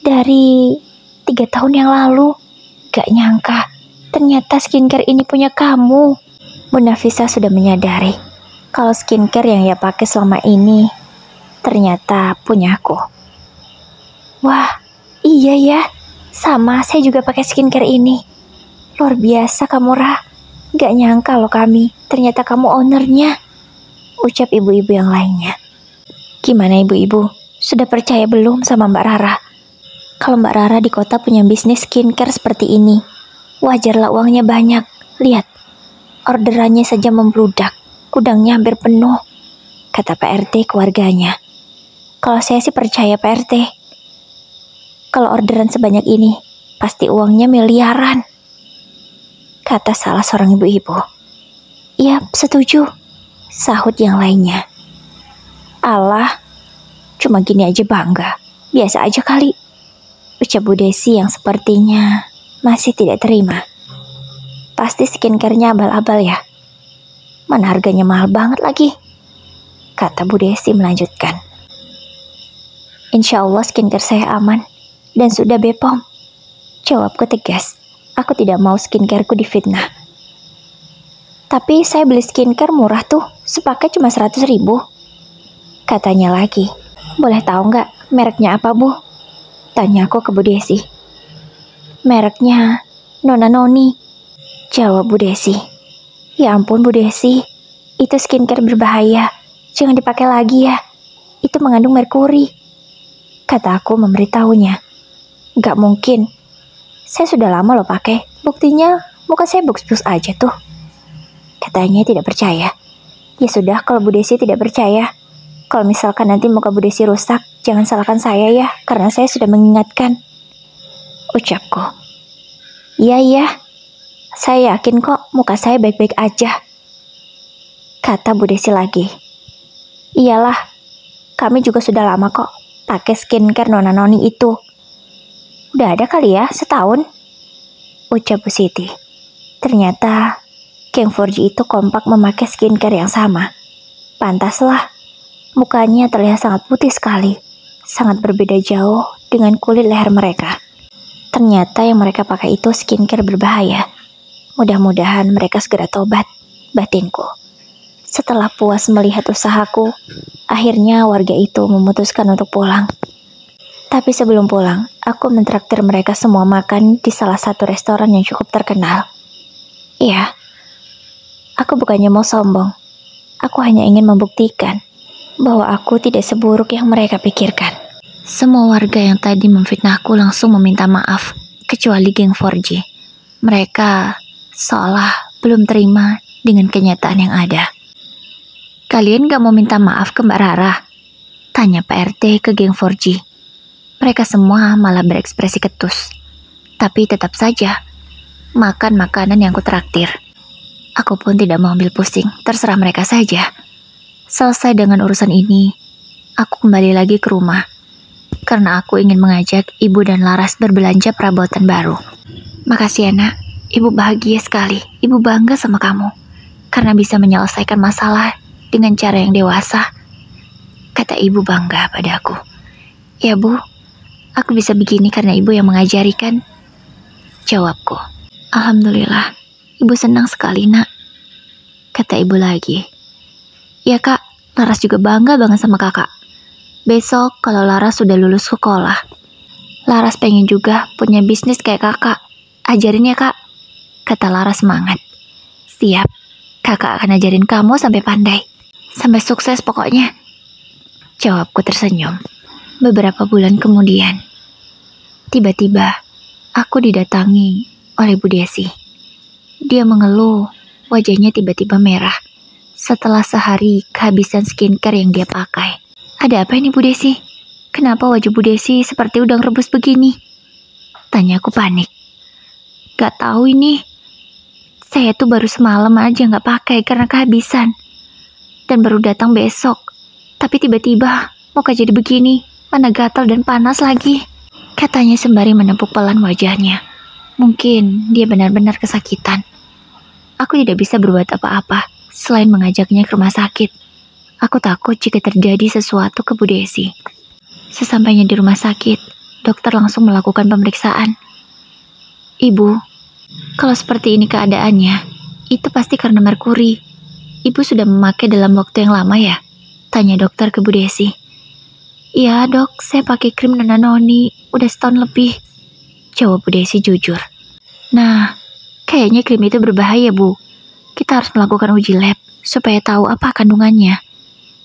Dari 3 tahun yang lalu. Gak nyangka, ternyata skincare ini punya kamu. Bu Nafisa sudah menyadari kalau skincare yang ia pakai selama ini ternyata punya aku. Wah, iya ya. Sama, saya juga pakai skincare ini. Luar biasa kamu, Ra. Gak nyangka loh kami, ternyata kamu ownernya. Ucap ibu-ibu yang lainnya. Gimana ibu-ibu? Sudah percaya belum sama Mbak Rara? Kalau Mbak Rara di kota punya bisnis skincare seperti ini, wajarlah uangnya banyak. Lihat, orderannya saja membludak. Gudangnya hampir penuh, kata Pak RT keluarganya. Kalau saya sih percaya Pak RT. Kalau orderan sebanyak ini, pasti uangnya miliaran, kata salah seorang ibu-ibu. Iya, setuju, sahut yang lainnya. Alah, cuma gini aja bangga, biasa aja kali, ucap Bu Desi yang sepertinya masih tidak terima. Pasti skincare-nya abal-abal ya. Mana harganya mahal banget lagi, kata Bu Desi melanjutkan. Insya Allah skincare saya aman dan sudah BPOM, jawabku tegas. Aku tidak mau skincareku difitnah. Tapi saya beli skincare murah tuh, sepaket cuma 100.000, katanya lagi. Boleh tahu nggak mereknya apa Bu? Tanya aku ke Bu Desi. Mereknya Nona Noni, jawab Bu Desi. Ya ampun Bu Desi, itu skincare berbahaya, jangan dipakai lagi ya, itu mengandung merkuri, kata aku memberitahunya. Gak mungkin, saya sudah lama loh pakai, buktinya muka saya bagus-bagus aja tuh, katanya tidak percaya. Ya sudah, kalau Bu Desi tidak percaya, kalau misalkan nanti muka Bu Desi rusak, jangan salahkan saya ya, karena saya sudah mengingatkan, ucapku. Iya, saya yakin kok muka saya baik-baik aja, kata Bu Desi lagi. Iyalah, kami juga sudah lama kok pakai skincare Nona Noni itu. Udah ada kali ya setahun, ucap Bu Siti. Ternyata Geng 4G itu kompak memakai skincare yang sama. Pantaslah, mukanya terlihat sangat putih sekali. Sangat berbeda jauh dengan kulit leher mereka. Ternyata yang mereka pakai itu skincare berbahaya. Mudah-mudahan mereka segera tobat, batinku. Setelah puas melihat usahaku, akhirnya warga itu memutuskan untuk pulang. Tapi sebelum pulang, aku mentraktir mereka semua makan di salah satu restoran yang cukup terkenal. Iya, aku bukannya mau sombong. Aku hanya ingin membuktikan bahwa aku tidak seburuk yang mereka pikirkan. Semua warga yang tadi memfitnahku langsung meminta maaf, kecuali geng 4G. Mereka seolah belum terima dengan kenyataan yang ada. Kalian gak mau minta maaf ke Mbak Rara? Tanya Pak RT ke geng 4G. Mereka semua malah berekspresi ketus. Tapi tetap saja, makan makanan yang kutraktir. Aku pun tidak mau ambil pusing, terserah mereka saja. Selesai dengan urusan ini, aku kembali lagi ke rumah. Karena aku ingin mengajak Ibu dan Laras berbelanja perabotan baru. Makasih ya nak, Ibu bahagia sekali. Ibu bangga sama kamu. Karena bisa menyelesaikan masalah dengan cara yang dewasa. Kata Ibu bangga padaku. Ya Bu, aku bisa begini karena Ibu yang mengajari kan? Jawabku. Alhamdulillah, Ibu senang sekali nak. Kata Ibu lagi. Ya Kak, Laras juga bangga banget sama Kakak. Besok kalau Laras sudah lulus sekolah, Laras pengen juga punya bisnis kayak Kakak. Ajarin ya Kak. Kata Laras semangat. Siap, Kakak akan ajarin kamu sampai pandai. Sampai sukses pokoknya. Jawabku tersenyum. Beberapa bulan kemudian, tiba-tiba aku didatangi oleh Bu Desi. Dia mengeluh, wajahnya tiba-tiba merah. Setelah sehari kehabisan skincare yang dia pakai. Ada apa ini Bu Desi? Kenapa wajah Bu Desi seperti udang rebus begini? Tanya aku panik. Gak tahu ini. Saya tuh baru semalam aja gak pakai karena kehabisan. Dan baru datang besok. Tapi tiba-tiba muka jadi begini. Mana gatal dan panas lagi. Katanya sembari menepuk pelan wajahnya. Mungkin dia benar-benar kesakitan. Aku tidak bisa berbuat apa-apa selain mengajaknya ke rumah sakit. Aku takut jika terjadi sesuatu ke Bu Desi. Sesampainya di rumah sakit, dokter langsung melakukan pemeriksaan. Ibu, kalau seperti ini keadaannya, itu pasti karena merkuri. Ibu sudah memakai dalam waktu yang lama ya? Tanya dokter ke Bu Desi. Iya dok, saya pakai krim Nona Noni, udah setahun lebih. Jawab Bu Desi jujur. Nah, kayaknya krim itu berbahaya Bu. Kita harus melakukan uji lab, supaya tahu apa kandungannya.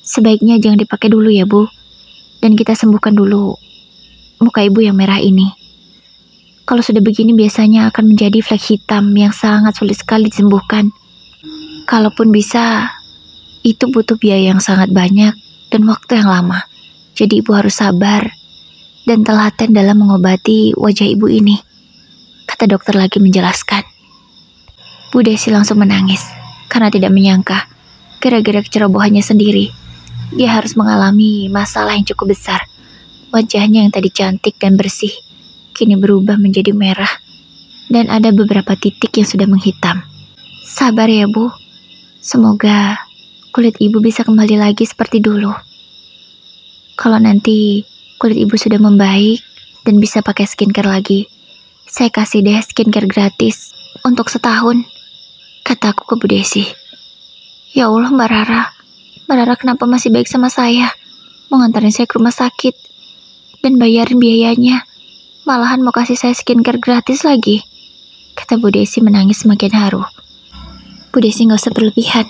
Sebaiknya jangan dipakai dulu ya Bu. Dan kita sembuhkan dulu muka Ibu yang merah ini. Kalau sudah begini biasanya akan menjadi flek hitam yang sangat sulit sekali disembuhkan. Kalaupun bisa, itu butuh biaya yang sangat banyak dan waktu yang lama. Jadi Ibu harus sabar dan telaten dalam mengobati wajah Ibu ini. Kata dokter lagi menjelaskan. Bu Desi langsung menangis karena tidak menyangka gara-gara kecerobohannya sendiri. Dia harus mengalami masalah yang cukup besar. Wajahnya yang tadi cantik dan bersih kini berubah menjadi merah dan ada beberapa titik yang sudah menghitam. Sabar ya Bu. Semoga kulit Ibu bisa kembali lagi seperti dulu. Kalau nanti kulit Ibu sudah membaik dan bisa pakai skincare lagi, saya kasih deh skincare gratis untuk setahun. Kataku ke Bu Desi. Ya Allah Mbak Rara kenapa masih baik sama saya? Mau nganterin saya ke rumah sakit dan bayarin biayanya. Malahan mau kasih saya skincare gratis lagi. Kata Bu Desi menangis semakin haru. Bu Desi gak usah berlebihan.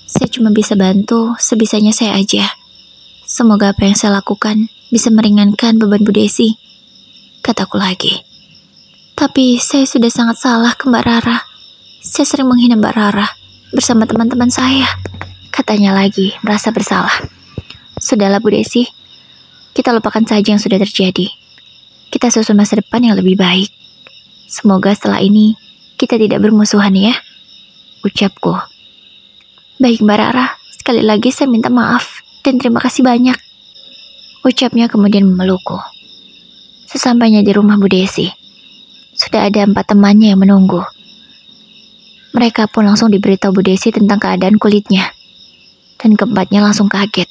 Saya cuma bisa bantu sebisanya saya aja. Semoga apa yang saya lakukan bisa meringankan beban Bu Desi. Kataku lagi. Tapi saya sudah sangat salah ke Mbak Rara. Saya sering menghina Mbak Rara bersama teman-teman saya. Katanya lagi merasa bersalah. Sudahlah Bu Desi, kita lupakan saja yang sudah terjadi. Kita susun masa depan yang lebih baik. Semoga setelah ini kita tidak bermusuhan ya. Ucapku. Baik Mbak Rara, sekali lagi saya minta maaf dan terima kasih banyak. Ucapnya kemudian memelukku. Sesampainya di rumah Bu Desi, sudah ada 4 temannya yang menunggu. Mereka pun langsung diberitahu Bu Desi tentang keadaan kulitnya. Dan keempatnya langsung kaget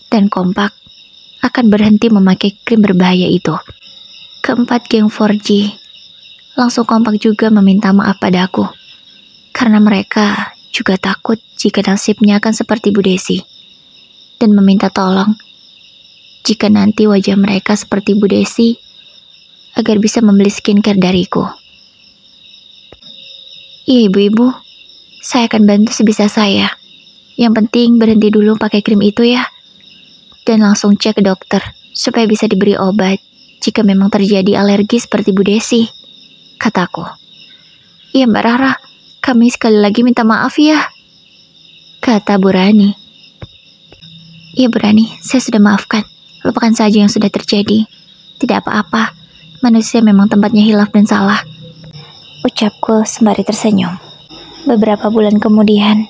dan kompak akan berhenti memakai krim berbahaya itu. Keempat geng 4G langsung kompak juga meminta maaf padaku, karena mereka juga takut jika nasibnya akan seperti Bu Desi, dan meminta tolong jika nanti wajah mereka seperti Bu Desi agar bisa membeli skincare dariku. Iya ibu-ibu, saya akan bantu sebisa saya. Yang penting berhenti dulu pakai krim itu ya. Dan langsung cek ke dokter supaya bisa diberi obat jika memang terjadi alergi seperti Bu Desi, kataku. Iya Mbak Rara, kami sekali lagi minta maaf ya, kata Bu Rani. Iya Bu Rani, saya sudah maafkan. Lupakan saja yang sudah terjadi. Tidak apa-apa, manusia memang tempatnya hilaf dan salah, ucapku sembari tersenyum. Beberapa bulan kemudian,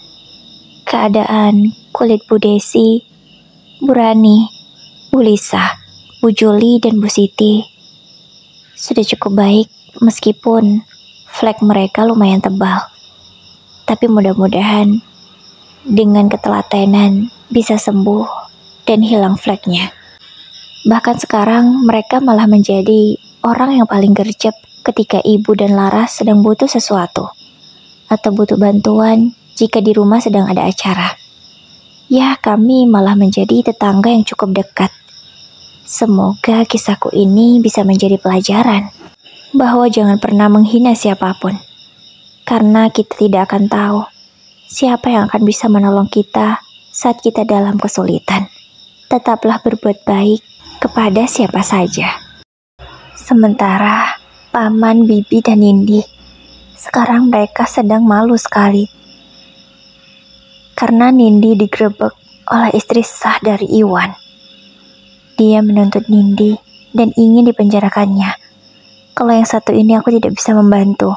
keadaan kulit Bu Desi, Bu Rani, Bu Lisa, Bu Juli, dan Bu Siti sudah cukup baik meskipun flek mereka lumayan tebal. Tapi mudah-mudahan dengan ketelatenan bisa sembuh dan hilang fleknya. Bahkan sekarang mereka malah menjadi orang yang paling gercep ketika Ibu dan Laras sedang butuh sesuatu atau butuh bantuan jika di rumah sedang ada acara. Ya, kami malah menjadi tetangga yang cukup dekat. Semoga kisahku ini bisa menjadi pelajaran bahwa jangan pernah menghina siapapun, karena kita tidak akan tahu siapa yang akan bisa menolong kita saat kita dalam kesulitan. Tetaplah berbuat baik kepada siapa saja. Sementara Paman, Bibi, dan Nindi, sekarang mereka sedang malu sekali karena Nindi digerebek oleh istri sah dari Iwan. Dia menuntut Nindi dan ingin dipenjarakannya. Kalau yang satu ini aku tidak bisa membantu.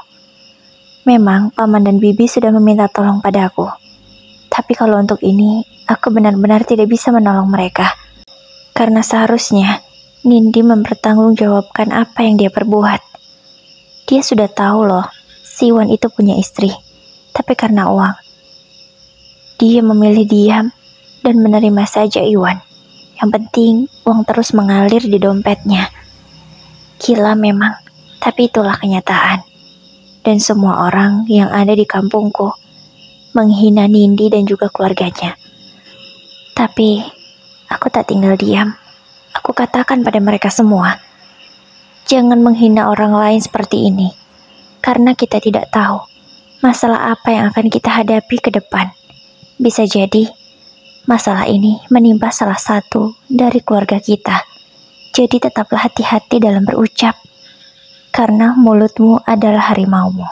Memang Paman dan Bibi sudah meminta tolong padaku. Tapi kalau untuk ini, aku benar-benar tidak bisa menolong mereka. Karena seharusnya Nindi mempertanggungjawabkan apa yang dia perbuat. Dia sudah tahu loh, si Iwan itu punya istri. Tapi karena uang, dia memilih diam dan menerima saja Iwan. Yang penting uang terus mengalir di dompetnya. Gila memang, tapi itulah kenyataan. Dan semua orang yang ada di kampungku menghina Nindi dan juga keluarganya. Tapi aku tak tinggal diam. Aku katakan pada mereka semua, jangan menghina orang lain seperti ini, karena kita tidak tahu masalah apa yang akan kita hadapi ke depan. Bisa jadi masalah ini menimpa salah satu dari keluarga kita. Jadi tetaplah hati-hati dalam berucap, karena mulutmu adalah harimaumu.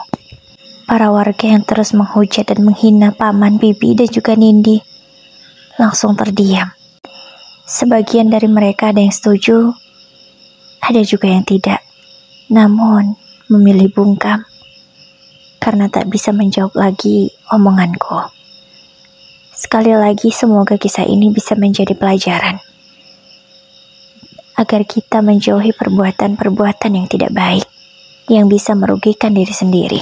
Para warga yang terus menghujat dan menghina Paman, Bibi, dan juga Nindi langsung terdiam. Sebagian dari mereka ada yang setuju, ada juga yang tidak. Namun memilih bungkam karena tak bisa menjawab lagi omonganku. Sekali lagi semoga kisah ini bisa menjadi pelajaran agar kita menjauhi perbuatan-perbuatan yang tidak baik yang bisa merugikan diri sendiri.